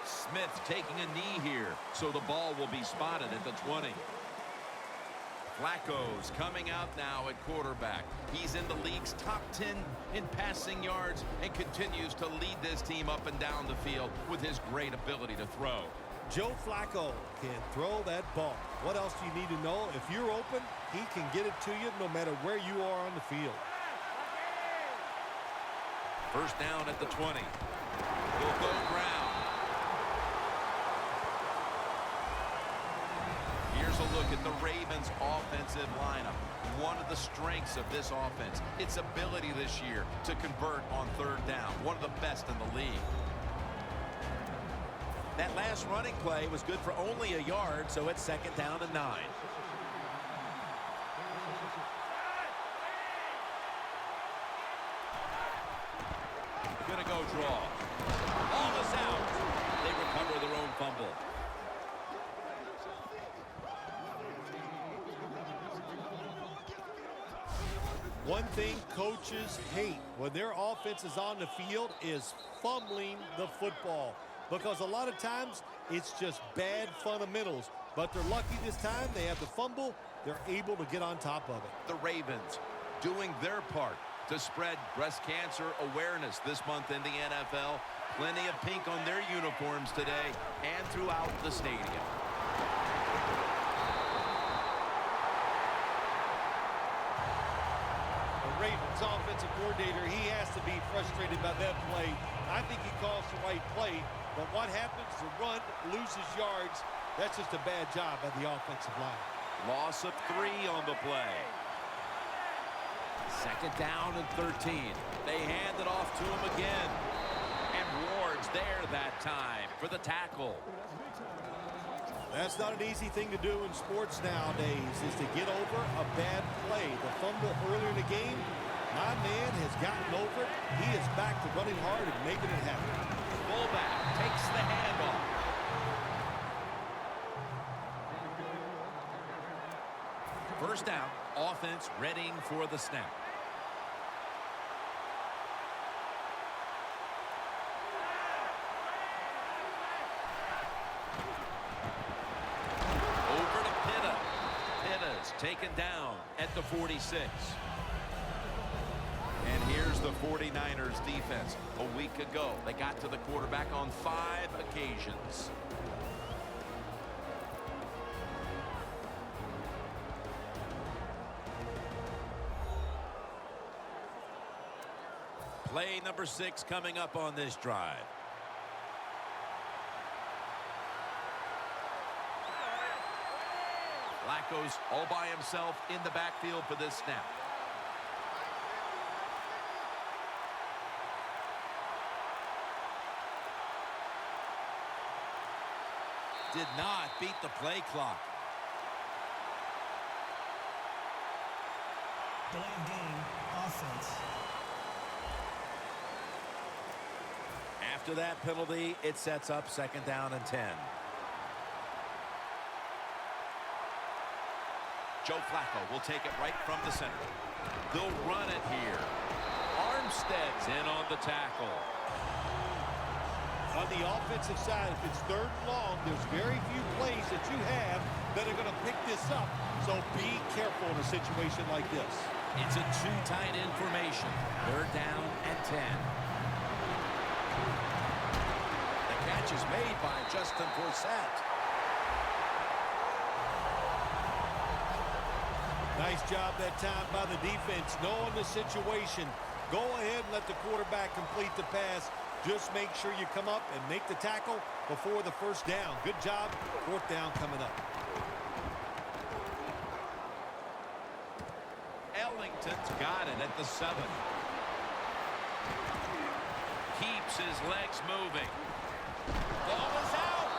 Smith taking a knee here, so the ball will be spotted at the 20. Flacco's coming out now at quarterback. He's in the league's top 10 in passing yards and continues to lead this team up and down the field with his great ability to throw. Joe Flacco can throw that ball. What else do you need to know? If you're open, he can get it to you no matter where you are on the field. First down at the 20. He'll go ground. Here's a look at the Ravens' offensive lineup. One of the strengths of this offense, its ability this year to convert on third down. One of the best in the league. That last running play was good for only a yard, so it's 2nd down and 9. Gonna go draw. Ball is out. They recover their own fumble. One thing coaches hate when their offense is on the field is fumbling the football, because a lot of times it's just bad fundamentals. But they're lucky this time. They have the fumble. They're able to get on top of it. The Ravens doing their part to spread breast cancer awareness this month in the NFL. Plenty of pink on their uniforms today and throughout the stadium. The Ravens offensive coordinator, he has to be frustrated by that play. I think he calls the right play, but what happens? The run loses yards. That's just a bad job by the offensive line. Loss of 3 on the play. 2nd down and 13. They hand it off to him again. And Ward's there that time for the tackle. That's not an easy thing to do in sports nowadays, is to get over a bad play. The fumble earlier in the game, my man has gotten over it. He is back to running hard and making it happen. Fullback takes the handoff. First down, offense readying for the snap. Over to Pitta. Pitta's taken down at the 46. And here's the 49ers defense. A week ago, they got to the quarterback on 5 occasions. Play number 6 coming up on this drive. Flacco's all by himself in the backfield for this snap. Did not beat the play clock. Delay of game, offense. After that penalty, it sets up 2nd down and 10. Joe Flacco will take it right from the center. They'll run it here. Armstead's in on the tackle. On the offensive side, if it's 3rd and long, there's very few plays that you have that are going to pick this up. So be careful in a situation like this. It's a 2 tight end formation. 3rd down and 10. The catch is made by Justin Forsett. Nice job that time by the defense, knowing the situation. Go ahead and let the quarterback complete the pass. Just make sure you come up and make the tackle before the 1st down. Good job. 4th down coming up. Ellington's got it at the 7. Keeps his legs moving. Ball is out.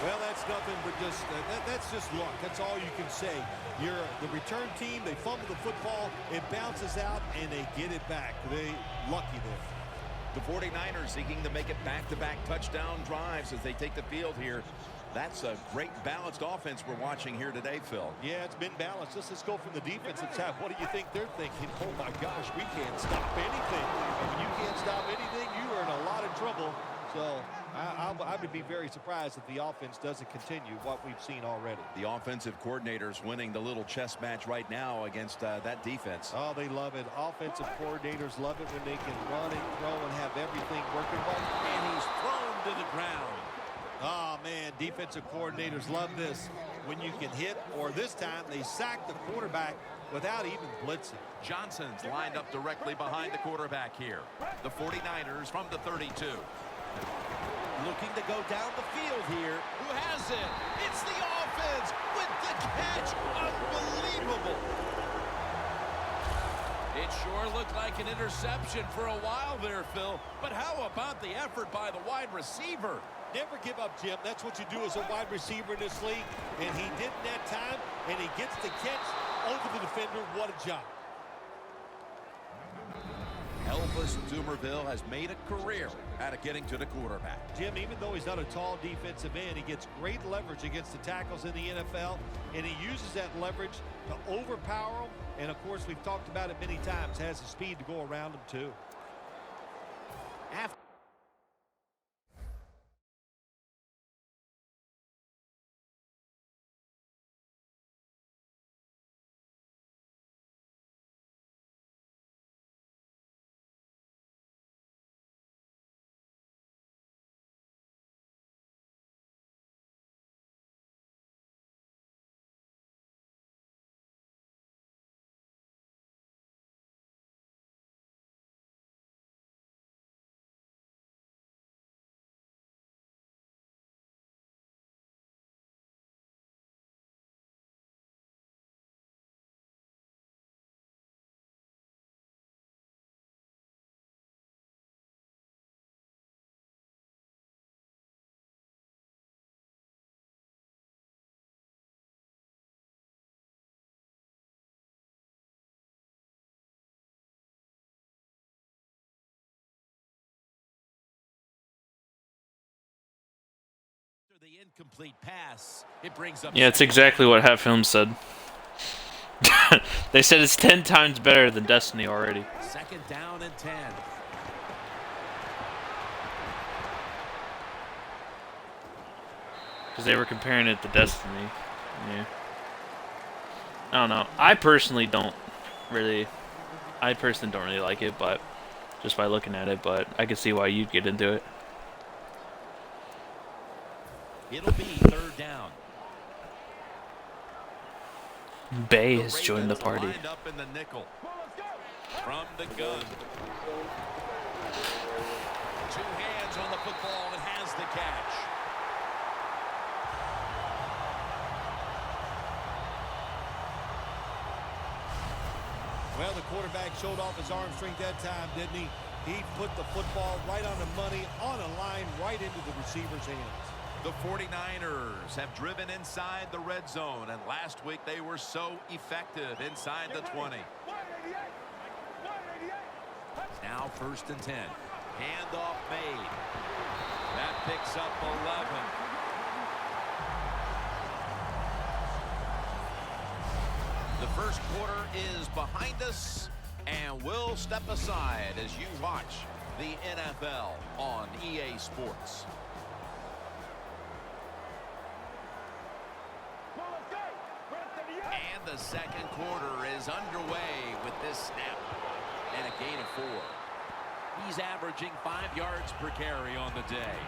Well, that's nothing but just that's just luck. That's all you can say. You're the return team. They fumble the football. It bounces out, and they get it back. They lucky there. The 49ers seeking to make it back-to-back touchdown drives as they take the field here. That's a great balanced offense we're watching here today, Phil. Yeah, it's been balanced. Let's go from the defensive side. What do you think they're thinking? Oh, my gosh, we can't stop anything. And when you can't stop anything, you are in a lot of trouble. So I would be very surprised if the offense doesn't continue what we've seen already. The offensive coordinator's winning the little chess match right now against that defense. Oh, they love it. Offensive coordinators love it when they can run and throw and have everything working right. And he's thrown to the ground. Oh, man, defensive coordinators love this. When you can hit, or this time they sack the quarterback without even blitzing. Johnson's lined up directly behind the quarterback here. The 49ers from the 32. Looking to go down the field here. Who has it? It's the offense with the catch. Unbelievable. It sure looked like an interception for a while there, Phil. But how about the effort by the wide receiver? Never give up, Jim. That's what you do as a wide receiver in this league. And he did in that time, and he gets the catch over the defender. What a job. Elvis Dumerville has made a career out of getting to the quarterback. Jim, even though he's not a tall defensive end, he gets great leverage against the tackles in the NFL, and he uses that leverage to overpower them. And, of course, we've talked about it many times, has the speed to go around them, too. The incomplete pass. It brings up. Yeah, it's exactly what Half Film said. They said it's 10 times better than Destiny already. Second down and 10. Because they were comparing it to Destiny. Yeah. I don't know. I personally don't really like it, but just by looking at it, but I can see why you'd get into it. It'll be third down. Bay has joined the party. Lined up in the nickel. From the gun. 2 hands on the football and has the catch. Well, the quarterback showed off his arm strength that time, didn't he? He put the football right on the money, on a line, right into the receiver's hands. The 49ers have driven inside the red zone, and last week they were so effective inside the 20. Now first and 10. Handoff made. That picks up 11. The first quarter is behind us, and we'll step aside as you watch the NFL on EA Sports. And the second quarter is underway with this snap and a gain of 4. He's averaging 5 yards per carry on the day.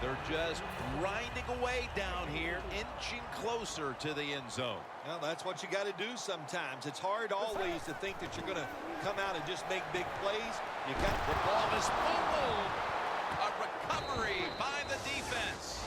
They're just grinding away down here, inching closer to the end zone. Well, that's what you got to do sometimes. It's hard always to think that you're going to come out and just make big plays. You got the ball is fumbled. A recovery by the defense.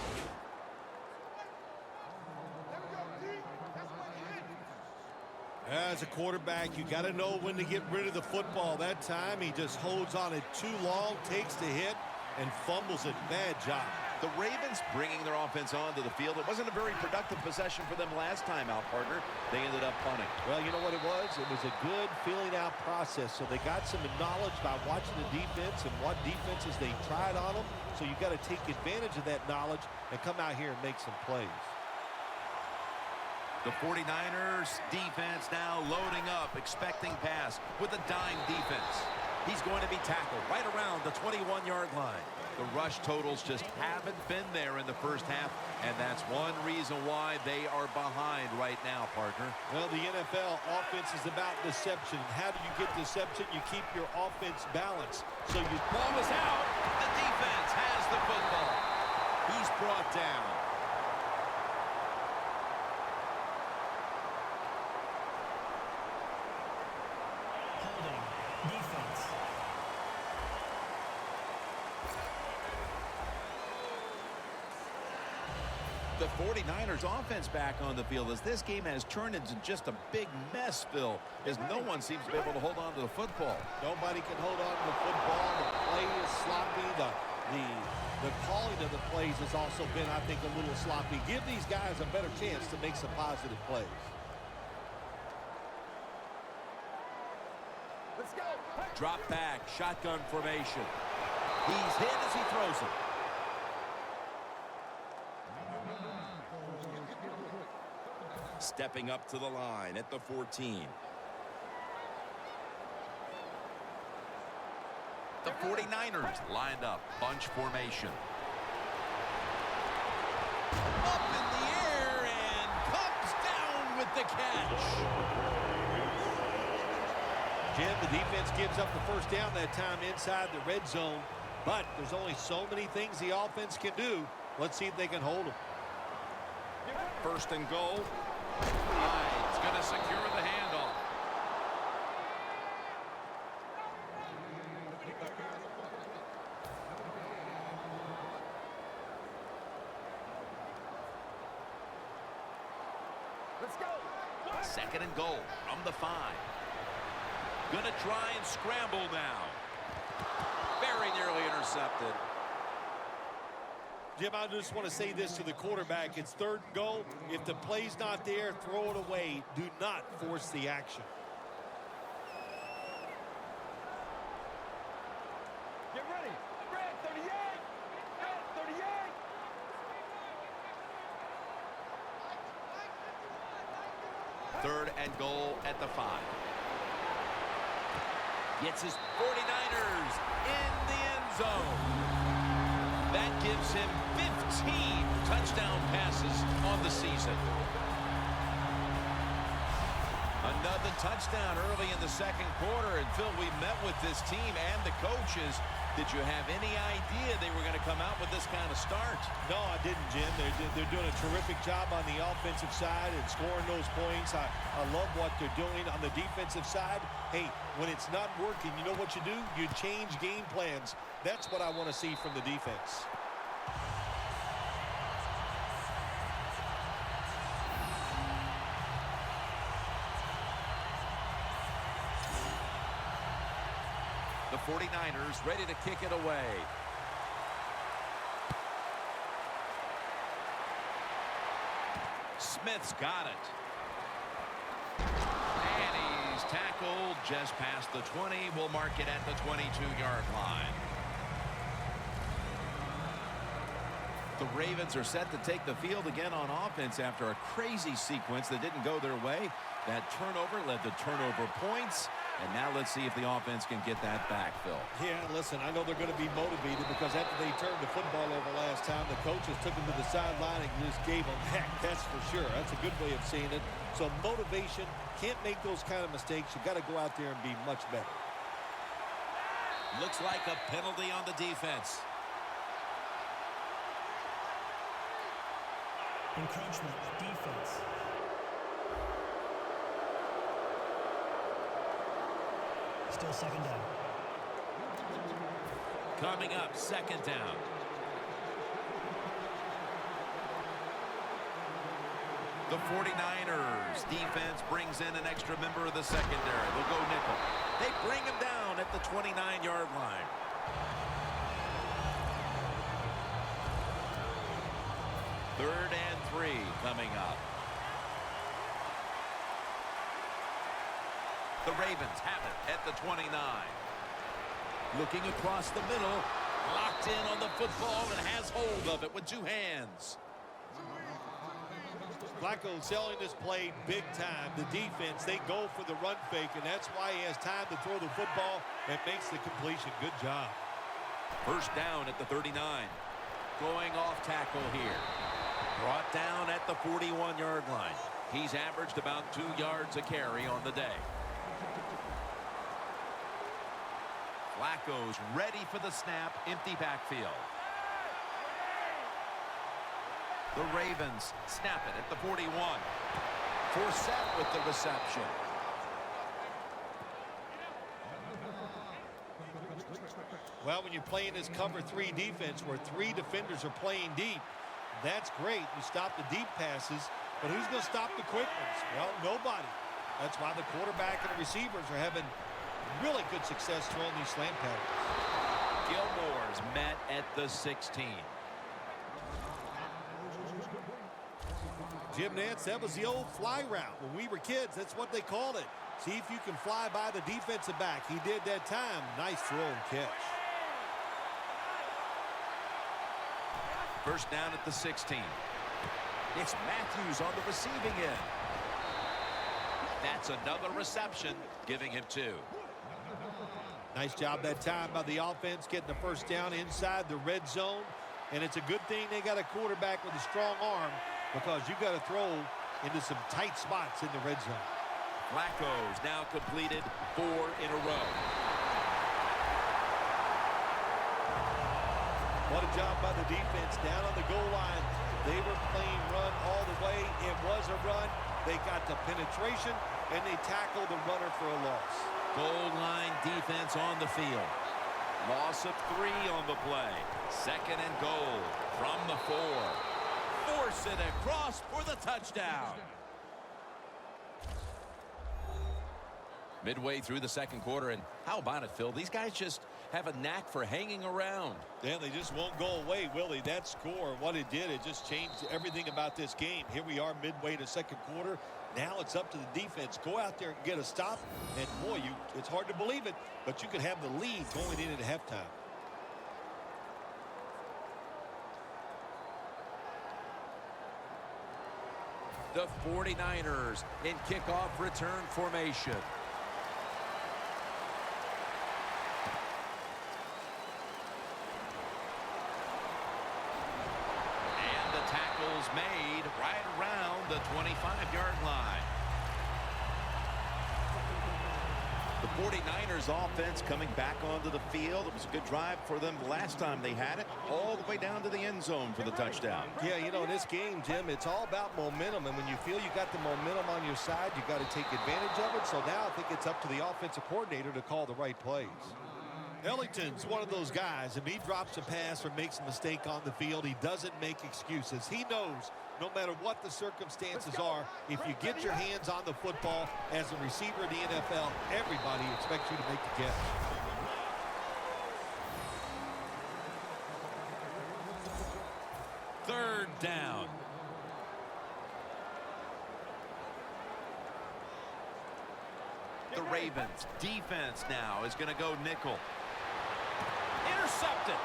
As a quarterback, you got to know when to get rid of the football. That time, he just holds on it too long, takes the hit, and fumbles it. Bad job. The Ravens bringing their offense onto the field. It wasn't a very productive possession for them last time out, partner. They ended up punting. Well, you know what it was? It was a good filling out process. So they got some knowledge by watching the defense and what defenses they tried on them. So you got to take advantage of that knowledge and come out here and make some plays. The 49ers defense now loading up, expecting pass with a dime defense. He's going to be tackled right around the 21-yard line. The rush totals just haven't been there in the first half, and that's one reason why they are behind right now, partner. Well, the NFL offense is about deception. How do you get deception? You keep your offense balanced. So you Ball is out. The defense has the football. He's brought down. Holding. Defense. The 49ers offense back on the field as this game has turned into just a big mess, Phil, as no one seems to be able to hold on to the football. Nobody can hold on to the football. The play is sloppy. The calling of the plays has also been, I think, a little sloppy. Give these guys a better chance to make some positive plays. Let's go. Drop back, shotgun formation. He's hit as he throws it. Stepping up to the line at the 14. The 49ers lined up, bunch formation. Up in the air and comes down with the catch. Jim, the defense gives up the first down that time inside the red zone, but there's only so many things the offense can do. Let's see if they can hold them. First and goal. It's going to secure the handoff. Let's go. Second and goal from the 5. Going to try and scramble now. Very nearly intercepted. Jim, I just want to say this to the quarterback. It's third and goal. If the play's not there, throw it away. Do not force the action. Get ready. Red 38. Red 38. Third and goal at the 5. Gets his 49ers in the end zone. That gives him 15 touchdown passes on the season. Another touchdown early in the second quarter. And Phil, we met with this team and the coaches. Did you have any idea they were going to come out with this kind of start? No, I didn't, Jim. They're doing a terrific job on the offensive side and scoring those points. I love what they're doing on the defensive side. Hey, when it's not working, you know what you do? You change game plans. That's what I want to see from the defense. The 49ers ready to kick it away. Smith's got it. And he's tackled just past the 20. We'll mark it at the 22-yard line. The Ravens are set to take the field again on offense after a crazy sequence that didn't go their way. That turnover led to turnover points. And now let's see if the offense can get that back, Phil. Yeah, listen, I know they're going to be motivated because after they turned the football over last time, the coaches took them to the sideline and just gave them heck. That's for sure. That's a good way of seeing it. So motivation, can't make those kind of mistakes. You got to go out there and be much better. Looks like a penalty on the defense. Encroachment. Defense. Still second down. Coming up, second down. The 49ers defense brings in an extra member of the secondary. They'll go nickel. They bring him down at the 29-yard line. Third and 3 coming up. The Ravens have it at the 29. Looking across the middle, locked in on the football and has hold of it with two hands. Flacco selling this play big time. The defense, they go for the run fake, and that's why he has time to throw the football and makes the completion. Good job. First down at the 39. Going off tackle here. Brought down at the 41-yard line. He's averaged about 2 yards a carry on the day. Flacco's ready for the snap. Empty backfield. The Ravens snap it at the 41. Forsett with the reception. Well, when you're playing this cover 3 defense where 3 defenders are playing deep, that's great. You stop the deep passes, but who's going to stop the quick ones? Well, nobody. That's why the quarterback and the receivers are having really good success throwing these slant patterns. Gilmore's met at the 16. Jim Nantz, that was the old fly route. When we were kids, that's what they called it. See if you can fly by the defensive back. He did that time. Nice throw and catch. First down at the 16. It's Matthews on the receiving end. That's another reception, giving him 2. Nice job that time by the offense getting the first down inside the red zone. And it's a good thing they got a quarterback with a strong arm, because you got to throw into some tight spots in the red zone. Flacco's now completed 4 in a row. What a job by the defense down on the goal line. They were playing run all the way. It was a run. They got the penetration, and they tackled the runner for a loss. Goal line defense on the field. Loss of 3 on the play. Second and goal from the 4. Force it across for the touchdown. Midway through the second quarter, and how about it, Phil? These guys just have a knack for hanging around. Yeah, they just won't go away, will they? That score, what it did, it just changed everything about this game. Here we are midway to second quarter. Now it's up to the defense. Go out there and get a stop. And, boy, it's hard to believe it, but you could have the lead going in at halftime. The 49ers in kickoff return formation. And the tackle's made right around the 25-yard line. The 49ers offense coming back onto the field. It was a good drive for them last time they had it, all the way down to the end zone for the touchdown. Yeah, you know, in this game, Jim, it's all about momentum. And when you feel you got the momentum on your side, you got to take advantage of it. So now I think it's up to the offensive coordinator to call the right plays. Ellington's one of those guys. If he drops a pass or makes a mistake on the field, he doesn't make excuses. He knows no matter what the circumstances are, if you get your hands on the football as a receiver in the NFL, everybody expects you to make the catch. Third down. The Ravens defense now is going to go nickel. Intercepted.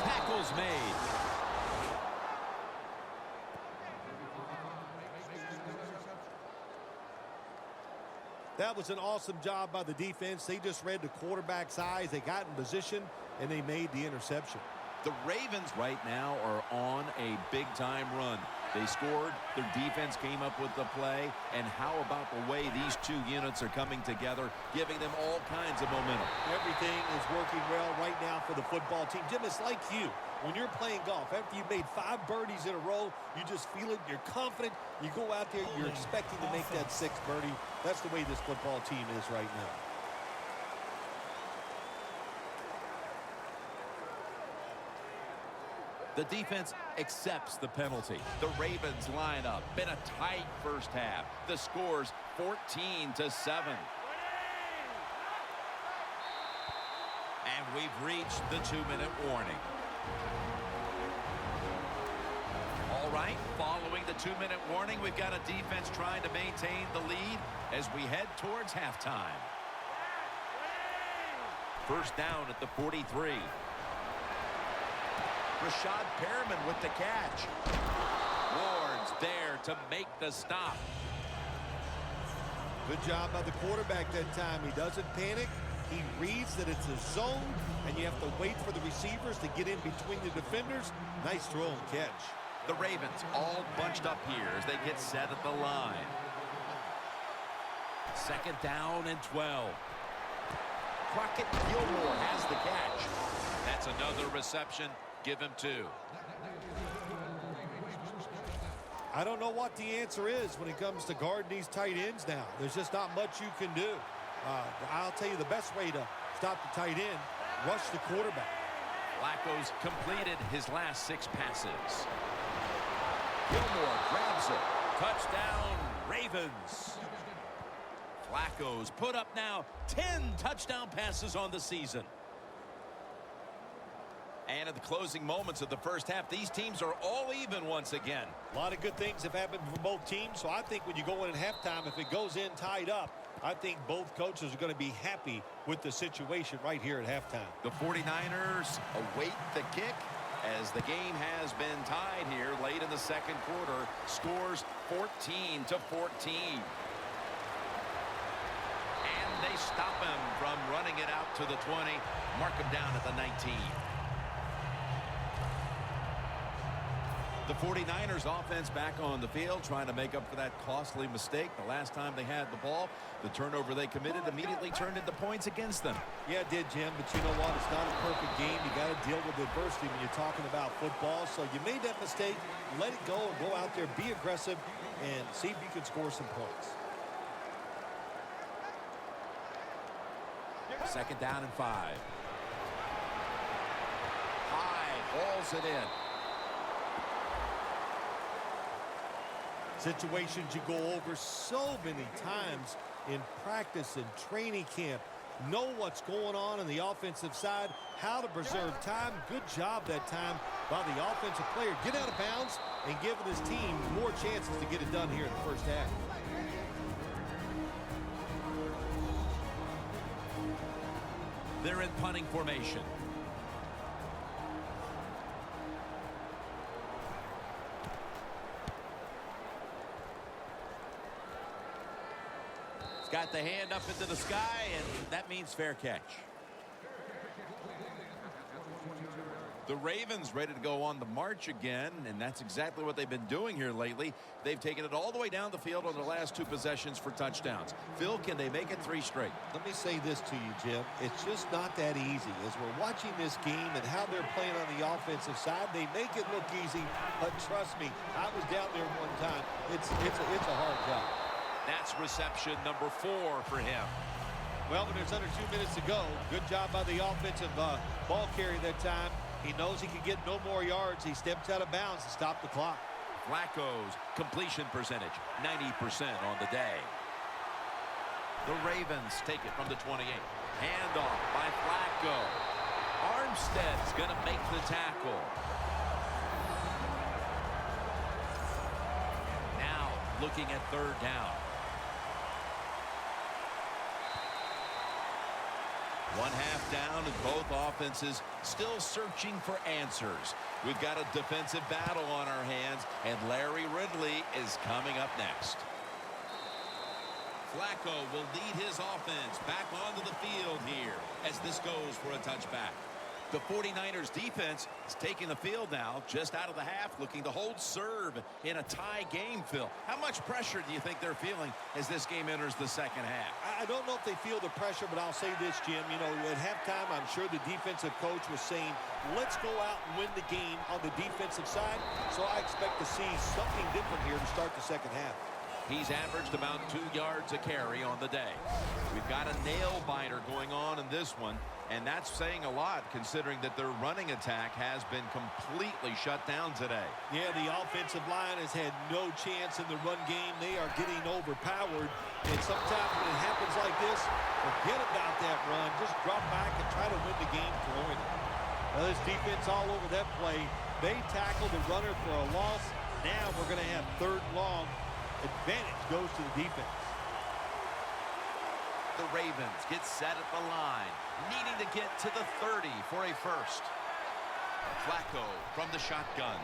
Tackles made. That was an awesome job by the defense. They just read the quarterback's eyes. They got in position, and they made the interception. The Ravens right now are on a big-time run. They scored, their defense came up with the play, and how about the way these two units are coming together, giving them all kinds of momentum. Everything is working well right now for the football team. Jim, it's like you. When you're playing golf, after you've made 5 birdies in a row, you just feel it, you're confident, you go out there, you're expecting to make that 6th birdie. That's the way this football team is right now. The defense accepts the penalty. The Ravens line up in a tight first half. The score's 14-7. And we've reached the 2-minute warning. All right, following the 2-minute warning, we've got a defense trying to maintain the lead as we head towards halftime. First down at the 43. Rashad Perriman with the catch. Ward's there to make the stop. Good job by the quarterback that time. He doesn't panic. He reads that it's a zone, and you have to wait for the receivers to get in between the defenders. Nice throw and catch. The Ravens all bunched up here as they get set at the line. 2nd down and 12. Crockett Gilmore has the catch. That's another reception. Give him 2. I don't know what the answer is when it comes to guarding these tight ends now. There's just not much you can do. I'll tell you the best way to stop the tight end, rush the quarterback. Flacco's completed his last 6 passes. Gilmore grabs it. Touchdown, Ravens. Flacco's put up now 10 touchdown passes on the season. And at the closing moments of the first half, these teams are all even once again. A lot of good things have happened for both teams, so I think when you go in at halftime, if it goes in tied up, I think both coaches are going to be happy with the situation right here at halftime. The 49ers await the kick as the game has been tied here late in the second quarter. Scores 14-14. And they stop him from running it out to the 20. Mark him down at the 19. The 49ers offense back on the field trying to make up for that costly mistake. The last time they had the ball, the turnover they committed immediately turned into points against them. Yeah, it did, Jim, but you know what? It's not a perfect game. You got to deal with adversity when you're talking about football. So you made that mistake, let it go, and go out there, be aggressive, and see if you can score some points. 2nd down and 5. High hauls it in. Situations you go over so many times in practice and training camp. Know what's going on the offensive side, how to preserve time. Good job that time by the offensive player. Get out of bounds and giving his team more chances to get it done here in the first half. They're in punting formation. Got the hand up into the sky, and that means fair catch. The Ravens ready to go on the march again, and that's exactly what they've been doing here lately. They've taken it all the way down the field on their last 2 possessions for touchdowns. Phil, can they make it 3 straight? Let me say this to you, Jim. It's just not that easy. As we're watching this game and how they're playing on the offensive side, they make it look easy, but trust me, I was down there one time. It's a hard job. That's reception number 4 for him. Well, when there's under 2 minutes to go, good job by the offensive ball carrier that time. He knows he can get no more yards. He steps out of bounds to stop the clock. Flacco's completion percentage, 90% on the day. The Ravens take it from the 28. Handoff by Flacco. Armstead's going to make the tackle. Now looking at 3rd down. 1 half down, and both offenses still searching for answers. We've got a defensive battle on our hands, and Larry Ridley is coming up next. Flacco will lead his offense back onto the field here as this goes for a touchback. The 49ers defense is taking the field now, just out of the half, looking to hold serve in a tie game, Phil. How much pressure do you think they're feeling as this game enters the second half? I don't know if they feel the pressure, but I'll say this, Jim. You know, at halftime, I'm sure the defensive coach was saying, let's go out and win the game on the defensive side. So I expect to see something different here to start the second half. He's averaged about 2 yards a carry on the day. We've got a nail-biter going on in this one, and that's saying a lot considering that their running attack has been completely shut down today. Yeah, the offensive line has had no chance in the run game. They are getting overpowered, and sometimes when it happens like this, forget about that run. Just drop back and try to win the game throwing it. Now, this defense all over that play. They tackled the runner for a loss. Now we're going to have 3rd and long. Advantage goes to the defense. The Ravens get set at the line, needing to get to the 30 for a first. Flacco from the shotgun.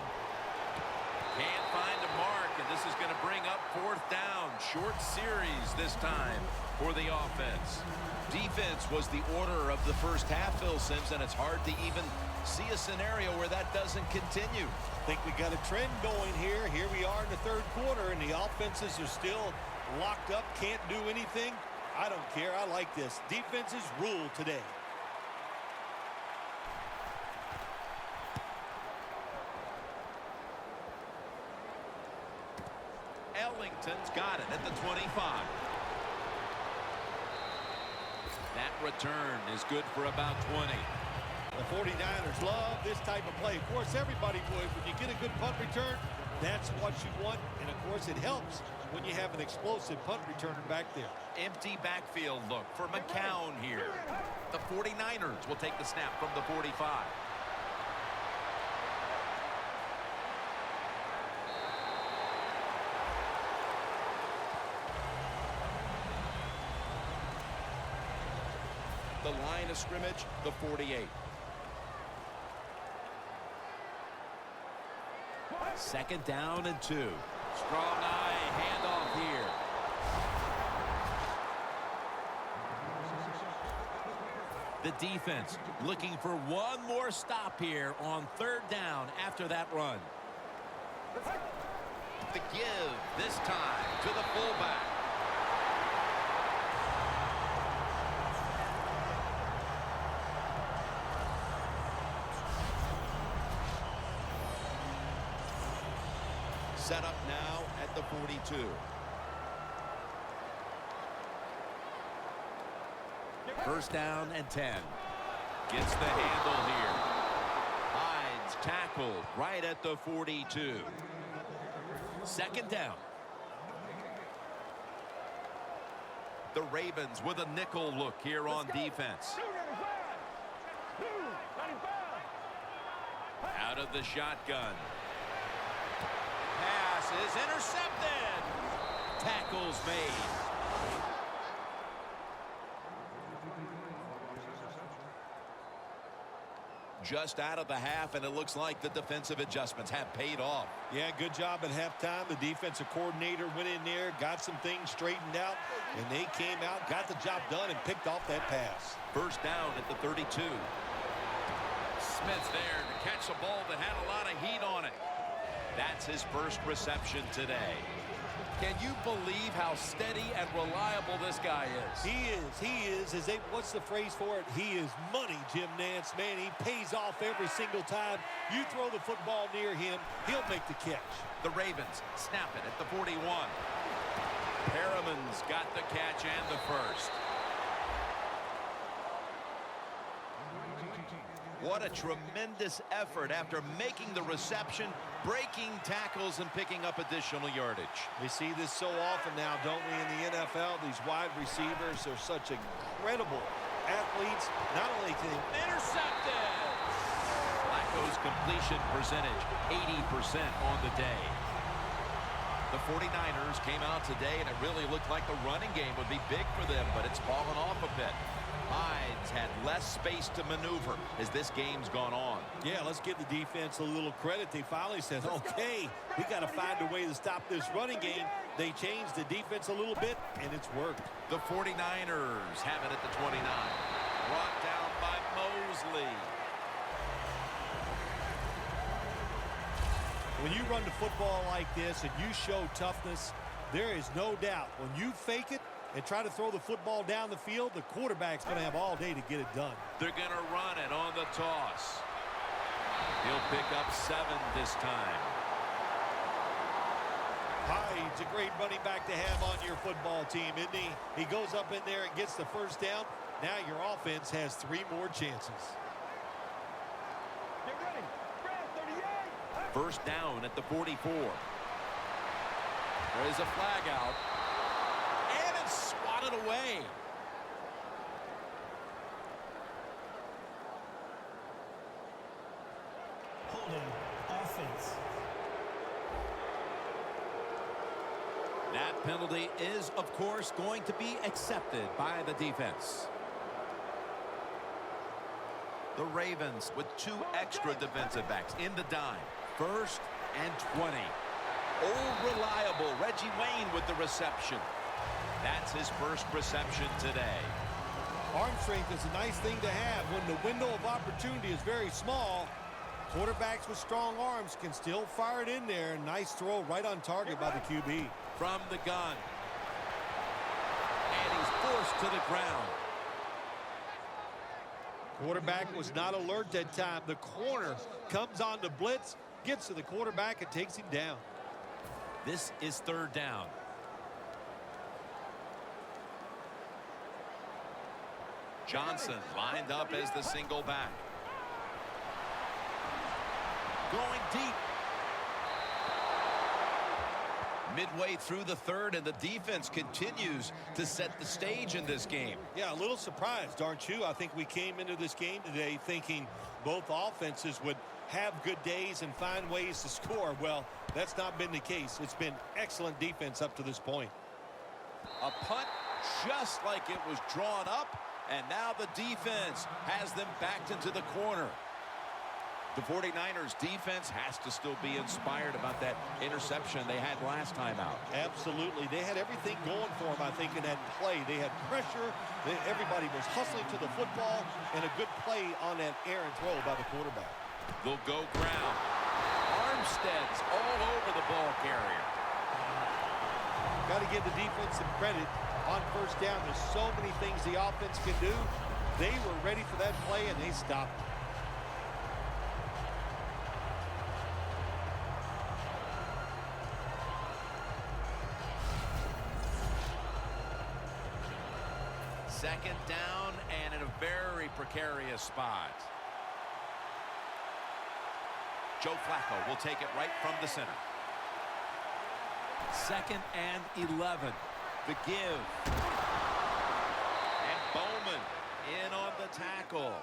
Can't find a mark, and this is going to bring up fourth down. Short series this time for the offense. Defense was the order of the first half, Phil Simms, and it's hard to even see a scenario where that doesn't continue. I think we got a trend going here. Here we are in the third quarter, and the offenses are still locked up, can't do anything. I don't care. I like this. Defenses rule today. Ellington's got it at the 25. That return is good for about 20. The 49ers love this type of play. Of course, everybody would. When you get a good punt return, that's what you want. And, of course, it helps when you have an explosive punt returner back there. Empty backfield look for McCown here. The 49ers will take the snap from the 45. The line of scrimmage, the 48. Second down and 2. Strong eye handoff here. The defense looking for one more stop here on third down after that run. The give this time to the fullback. Set up now at the 42. First down and 10. Gets the handle here. Hyde's tackled right at the 42. Second down. The Ravens with a nickel look here on defense. Out of the shotgun. Pass is intercepted. Tackles made. Just out of the half, and it looks like the defensive adjustments have paid off. Yeah, good job at halftime. The defensive coordinator went in there, got some things straightened out, and they came out, got the job done, and picked off that pass. First down at the 32. Smith there to catch a ball that had a lot of heat on it. That's his first reception today. Can you believe how steady and reliable this guy is? He is. What's the phrase for it? He is money, Jim Nance. Man, he pays off every single time. You throw the football near him, he'll make the catch. The Ravens snap it at the 41. Perriman's got the catch and the first. What a tremendous effort after making the reception, breaking tackles, and picking up additional yardage. We see this so often now, don't we, in the NFL? These wide receivers are such incredible athletes. Not only can they Intercepted! Flacco's completion percentage, 80% on the day. The 49ers came out today, and it really looked like the running game would be big for them, but it's fallen off a bit. Hyde's had less space to maneuver as this game's gone on. Yeah, let's give the defense a little credit. They finally said, okay, we got to find a way to stop this running game. They changed the defense a little bit, and it's worked. The 49ers have it at the 29. Brought down by Mosley. When you run the football like this and you show toughness, there is no doubt when you fake it and try to throw the football down the field, the quarterback's going to have all day to get it done. They're going to run it on the toss. He'll pick up 7 this time. Hyde's a great running back to have on your football team, isn't he? He goes up in there and gets the first down. Now your offense has 3 more chances. Get ready. Brad, 38. First down at the 44. There's a flag out. And it's swatted away. Holding. Offense. That penalty is, of course, going to be accepted by the defense. The Ravens with 2 extra defensive backs in the dime. First and 20. Old reliable Reggie Wayne with the reception. That's his first reception today. Arm strength is a nice thing to have when the window of opportunity is very small. Quarterbacks with strong arms can still fire it in there. Nice throw right on target by the QB. From the gun. And he's forced to the ground. Quarterback was not alert that time. The corner comes on the blitz, gets to the quarterback, and takes him down. This is third down. Johnson lined up as the single back. Going deep. Midway through the third, and the defense continues to set the stage in this game. Yeah, a little surprised, aren't you? I think we came into this game today thinking both offenses would have good days and find ways to score. Well, that's not been the case. It's been excellent defense up to this point. A punt just like it was drawn up, and now the defense has them backed into the corner. The 49ers defense has to still be inspired about that interception they had last time out. Absolutely. They had everything going for them, I think, in that play. They had pressure. Everybody was hustling to the football, and a good play on that errant throw by the quarterback. They'll go ground. Armstead's all over the ball carrier. Got to give the defense some credit on first down. There's so many things the offense can do. They were ready for that play, and they stopped it. Second down and in a very precarious spot. Joe Flacco will take it right from the center. Second and 11. The give. And Bowman in on the tackle.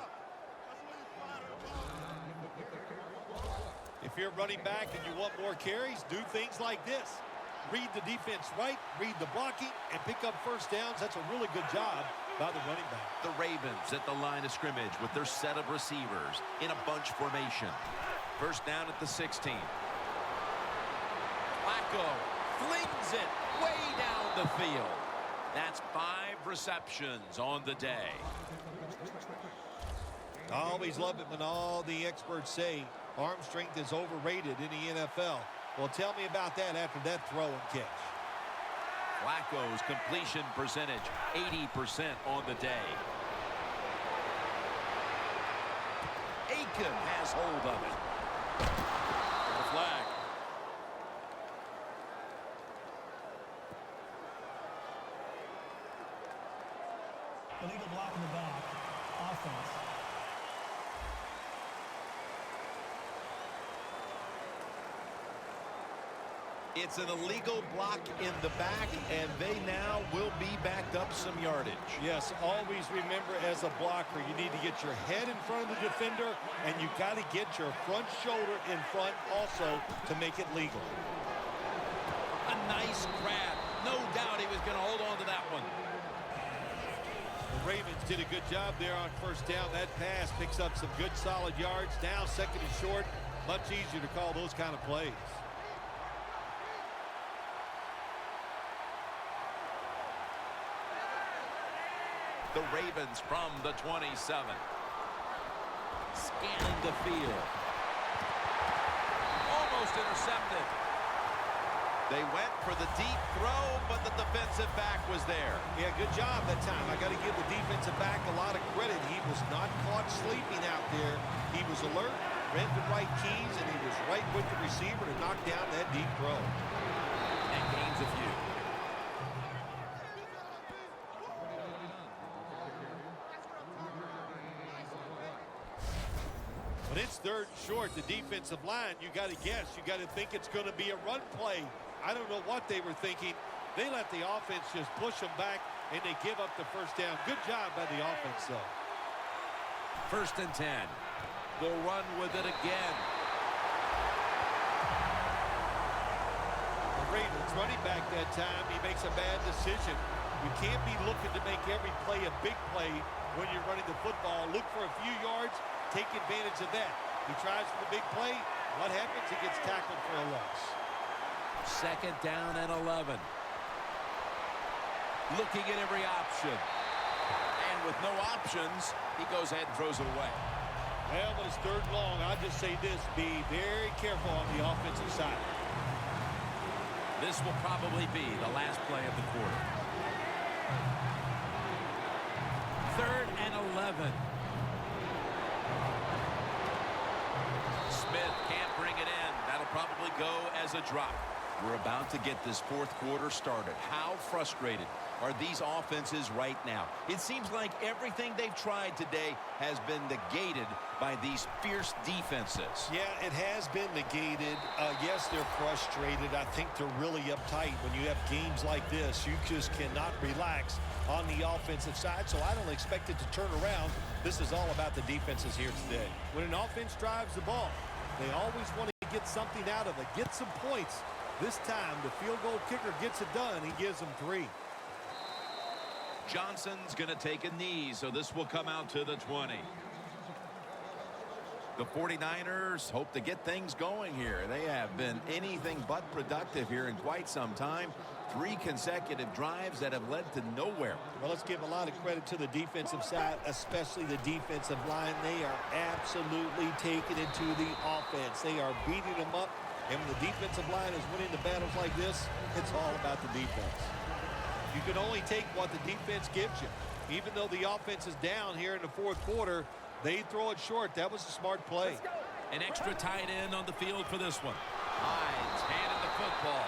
If you're running back and you want more carries, do things like this. Read the defense right, read the blocking, and pick up first downs. That's a really good job by the running back. The Ravens at the line of scrimmage with their set of receivers in a bunch formation. First down at the 16. Flacco flings it way down the field. That's 5 receptions on the day. I always love it when all the experts say arm strength is overrated in the NFL. Well, tell me about that after that throw and catch. Flacco's completion percentage, 80% on the day. Aiken has hold of it. The flag. Illegal block in the back. Offense. It's an illegal block in the back, and they now will be backed up some yardage. Yes, always remember as a blocker, you need to get your head in front of the defender, and you got to get your front shoulder in front also to make it legal. A nice grab. No doubt he was going to hold on to that one. The Ravens did a good job there on first down. That pass picks up some good solid yards. Now second and short, much easier to call those kind of plays. The Ravens from the 27. Scanning the field. Almost intercepted. They went for the deep throw, but the defensive back was there. Yeah, good job that time. I got to give the defensive back a lot of credit. He was not caught sleeping out there. He was alert, read the right keys, and he was right with the receiver to knock down that deep throw. And gains a few. When it's third and short, the defensive line, you got to guess. You got to think it's going to be a run play. I don't know what they were thinking. They let the offense just push them back, and they give up the first down. Good job by the offense, though. First and 10. They'll run with it again. The Ravens running back that time, he makes a bad decision. You can't be looking to make every play a big play when you're running the football. Look for a few yards. Take advantage of that. He tries for the big play. What happens? He gets tackled for a loss. Second down and 11. Looking at every option. And with no options, he goes ahead and throws it away. Well, when it's third and long, I'll just say this. Be very careful on the offensive side. This will probably be the last play of the quarter. Third and 11. Smith can't bring it in. That'll probably go as a drop. We're about to get this fourth quarter started. How frustrated are these offenses right now? It seems like everything they've tried today has been negated by these fierce defenses. Yeah, it has been negated. Yes, they're frustrated. I think they're really uptight. When you have games like this, you just cannot relax on the offensive side, so I don't expect it to turn around. This is all about the defenses here today. When an offense drives the ball, they always want to get something out of it, get some points. This time, the field goal kicker gets it done. He gives them 3. Johnson's going to take a knee, so this will come out to the 20. The 49ers hope to get things going here. They have been anything but productive here in quite some time. 3 consecutive drives that have led to nowhere. Well, let's give a lot of credit to the defensive side, especially the defensive line. They are absolutely taking it to the offense. They are beating them up. And when the defensive line is winning the battles like this, it's all about the defense. You can only take what the defense gives you. Even though the offense is down here in the fourth quarter, they throw it short. That was a smart play. An extra tight end on the field for this one. Hines handed the football.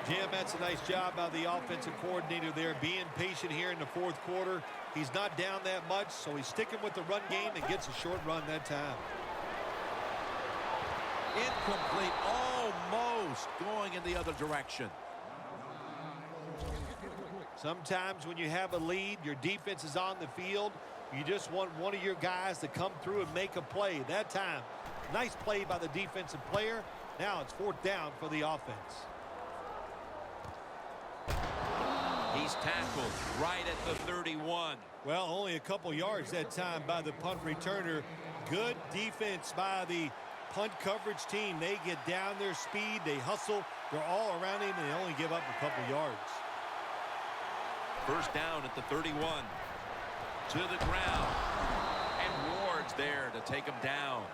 Jim, that's a nice job by the offensive coordinator there, being patient here in the fourth quarter. He's not down that much, so he's sticking with the run game and gets a short run that time. Incomplete, almost going in the other direction. Sometimes when you have a lead, your defense is on the field. You just want one of your guys to come through and make a play. That time, nice play by the defensive player. Now it's fourth down for the offense. He's tackled right at the 31. Well, only a couple yards that time by the punt returner. Good defense by the punt coverage team. They get down their speed. They hustle. They're all around him, and they only give up a couple yards. First down at the 31. To the ground. And Ward's there to take him down.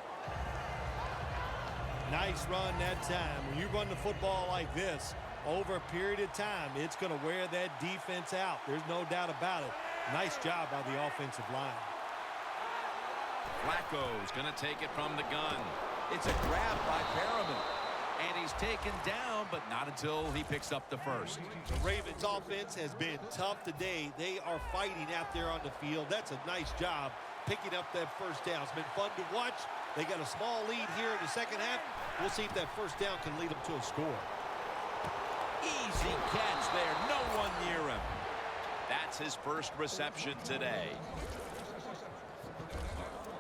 Nice run that time. When you run the football like this, over a period of time, it's going to wear that defense out. There's no doubt about it. Nice job by the offensive line. Flacco's going to take it from the gun. It's a grab by Perriman. And he's taken down, but not until he picks up the first. The Ravens offense has been tough today. They are fighting out there on the field. That's a nice job picking up that first down. It's been fun to watch. They got a small lead here in the second half. We'll see if that first down can lead them to a score. Easy catch there. No one near him. That's his first reception today.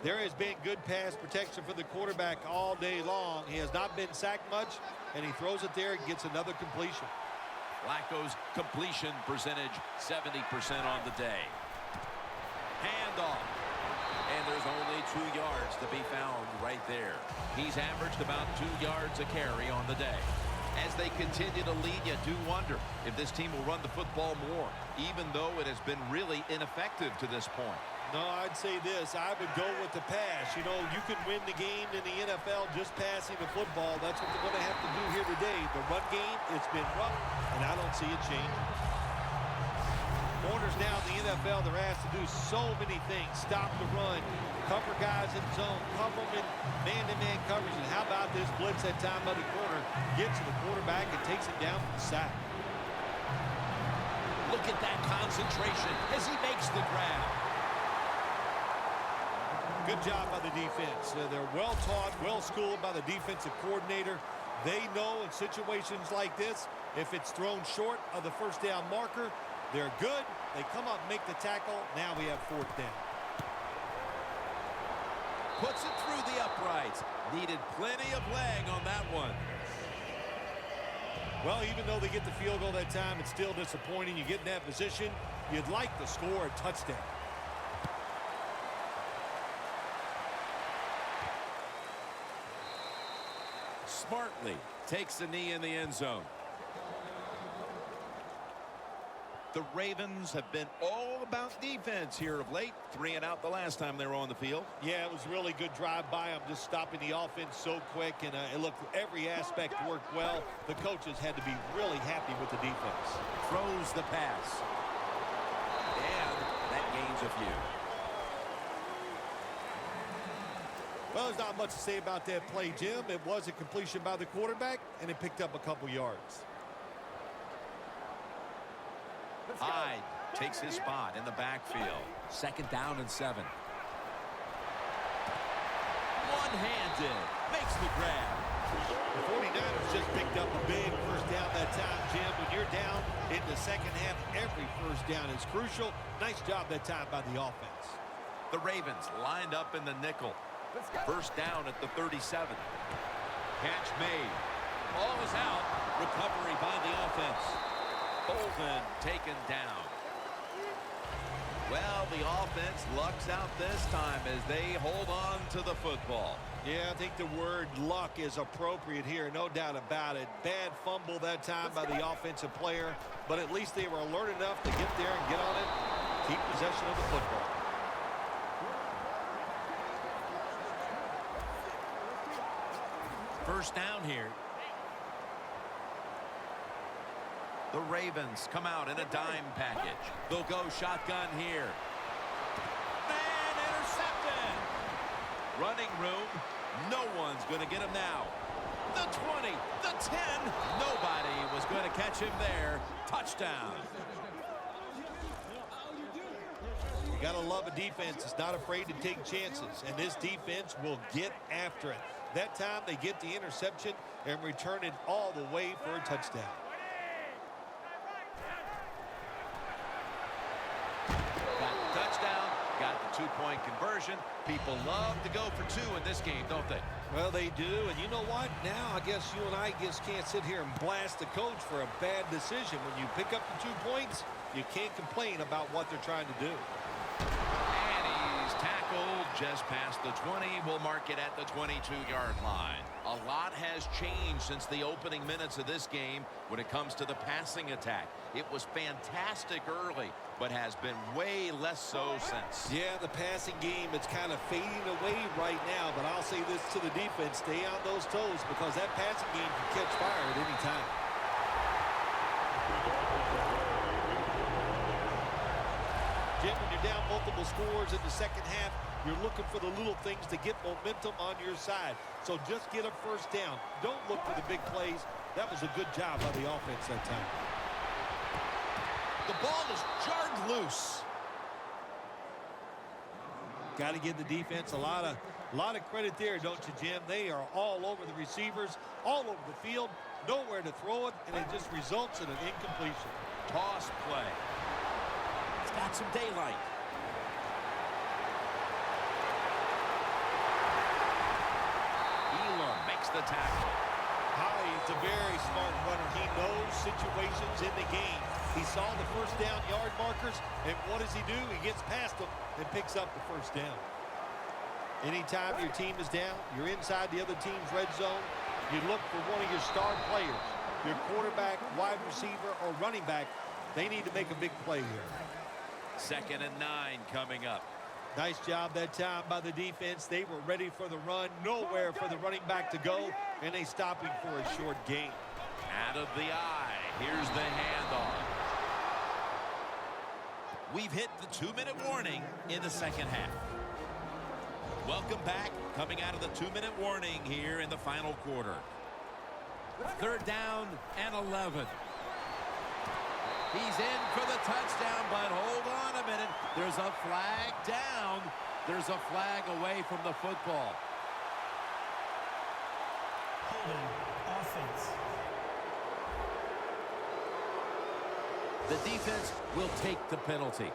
There has been good pass protection for the quarterback all day long. He has not been sacked much, and he throws it there and gets another completion. Flacco's completion percentage 70% on the day. Handoff. And there's only 2 yards to be found right there. He's averaged about 2 yards a carry on the day. As they continue to lead, you do wonder if this team will run the football more, even though it has been really ineffective to this point. No, I'd say this. I would go with the pass. You know, you can win the game in the NFL just passing the football. That's what they're going to have to do here today. The run game, it's been rough, and I don't see it changing. Corners now in the NFL, they're asked to do so many things. Stop the run, cover guys in zone, cover them in man-to-man coverage. And how about this blitz that time by the corner? Gets to the quarterback and takes him down for the sack. Look at that concentration as he makes the grab. Good job by the defense. They're well-taught, well-schooled by the defensive coordinator. They know in situations like this, if it's thrown short of the first down marker, they're good. They come up and make the tackle. Now we have fourth down. Puts it through the uprights. Needed plenty of leg on that one. Well, even though they get the field goal that time, it's still disappointing. You get in that position, you'd like to score a touchdown. smartly takes the knee in the end zone. The Ravens have been all about defense here of late. 3 and out the last time they were on the field. Yeah, it was a really good drive by them, just stopping the offense so quick, and it looked every aspect worked well. The coaches had to be really happy with the defense. Throws the pass. And that gains a few. Well, there's not much to say about that play, Jim. It was a completion by the quarterback, and it picked up a couple yards. Hyde takes his spot in the backfield. 2nd down and 7. One-handed. Makes the grab. The 49ers just picked up a big first down that time, Jim. When you're down in the second half, every first down is crucial. Nice job that time by the offense. The Ravens lined up in the nickel. First down at the 37. Catch made. Ball is out. Recovery by the offense. Bolden taken down. Well, the offense lucks out this time as they hold on to the football. Yeah, I think the word luck is appropriate here, no doubt about it. Bad fumble that time by the offensive player, but at least they were alert enough to get there and get on it, keep possession of the football. First down here. The Ravens come out in a dime package. They'll go shotgun here. Man, intercepted. Running room. No one's going to get him now. The 20, the 10. Nobody was going to catch him there. Touchdown. You got to love a defense that's not afraid to take chances, and this defense will get after it. That time they get the interception and return it all the way for a touchdown. Got the touchdown, got the 2-point conversion. People love to go for 2 in this game, don't they? Well, they do, and you know what? Now I guess you and I just can't sit here and blast the coach for a bad decision. When you pick up the 2 points, you can't complain about what they're trying to do. And he's tackled just past the 20. We'll mark it at the 22-yard line. A lot has changed since the opening minutes of this game when it comes to the passing attack. It was fantastic early, but has been way less so since. Yeah, the passing game, it's kind of fading away right now, but I'll say this to the defense, stay on those toes because that passing game can catch fire at any time. Jim, when you're down multiple scores in the second half, you're looking for the little things to get momentum on your side. So just get a first down. Don't look for the big plays. That was a good job by the offense that time. The ball is jarred loose. Got to give the defense a lot of credit there, don't you, Jim? They are all over the receivers, all over the field, nowhere to throw it, and it just results in an incompletion. Toss play. It's got some daylight. Elam makes the tackle. He's a very smart runner. He knows situations in the game. He saw the first down yard markers, and what does he do? He gets past them and picks up the first down. Anytime your team is down, you're inside the other team's red zone, you look for one of your star players, your quarterback, wide receiver, or running back. They need to make a big play here. 2nd and 9 coming up. Nice job that time by the defense. They were ready for the run, nowhere for the running back to go, and they stop him for a short gain. Out of the eye. Here's the handoff. We've hit the 2-minute warning in the second half. Welcome back. Coming out of the 2-minute warning here in the final quarter. 3rd down and 11. He's in for the touchdown, but hold on a minute. There's a flag down. There's a flag away from the football. Holding offense. The defense will take the penalty.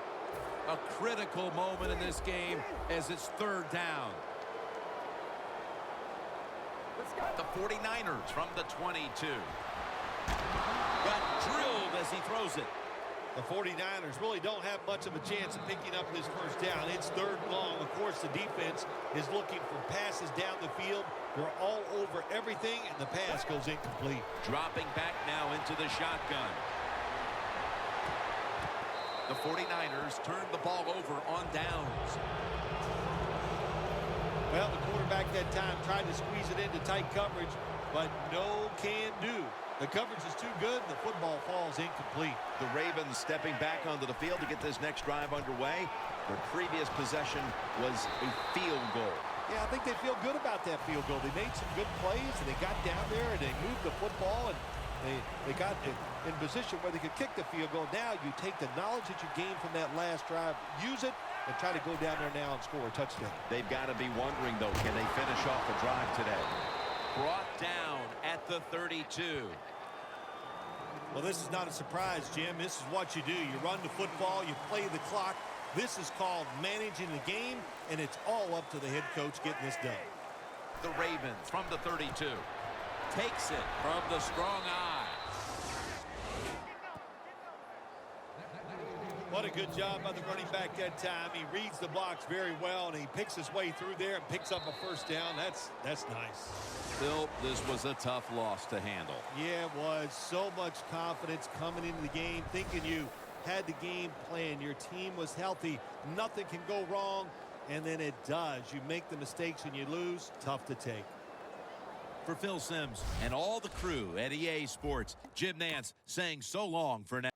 A critical moment in this game as it's 3rd down. The 49ers from the 22. Got drilled as he throws it. The 49ers really don't have much of a chance of picking up this first down. It's 3rd and long. Of course, the defense is looking for passes down the field. They're all over everything, and the pass goes incomplete. Dropping back now into the shotgun. The 49ers turn the ball over on downs. Well, the quarterback that time tried to squeeze it into tight coverage, but no can do. The coverage is too good, and the football falls incomplete. The Ravens stepping back onto the field to get this next drive underway. Their previous possession was a field goal. Yeah, I think they feel good about that field goal. They made some good plays, and they got down there, and they moved the football, and they got in position where they could kick the field goal. Now you take the knowledge that you gained from that last drive, use it, and try to go down there now and score a touchdown. They've got to be wondering, though, can they finish off the drive today? Brought down at the 32. Well, this is not a surprise, Jim. This is what you do. You run the football, you play the clock. This is called managing the game, and it's all up to the head coach getting this done. The Ravens from the 32. Takes it from the strong eye. What a good job by the running back that time. He reads the blocks very well, and he picks his way through there and picks up a first down. That's nice. Bill, this was a tough loss to handle. Yeah, it was. So much confidence coming into the game, thinking you had the game plan. Your team was healthy. Nothing can go wrong, and then it does. You make the mistakes and you lose. Tough to take. For Phil Simms and all the crew at EA Sports, Jim Nance saying so long for now.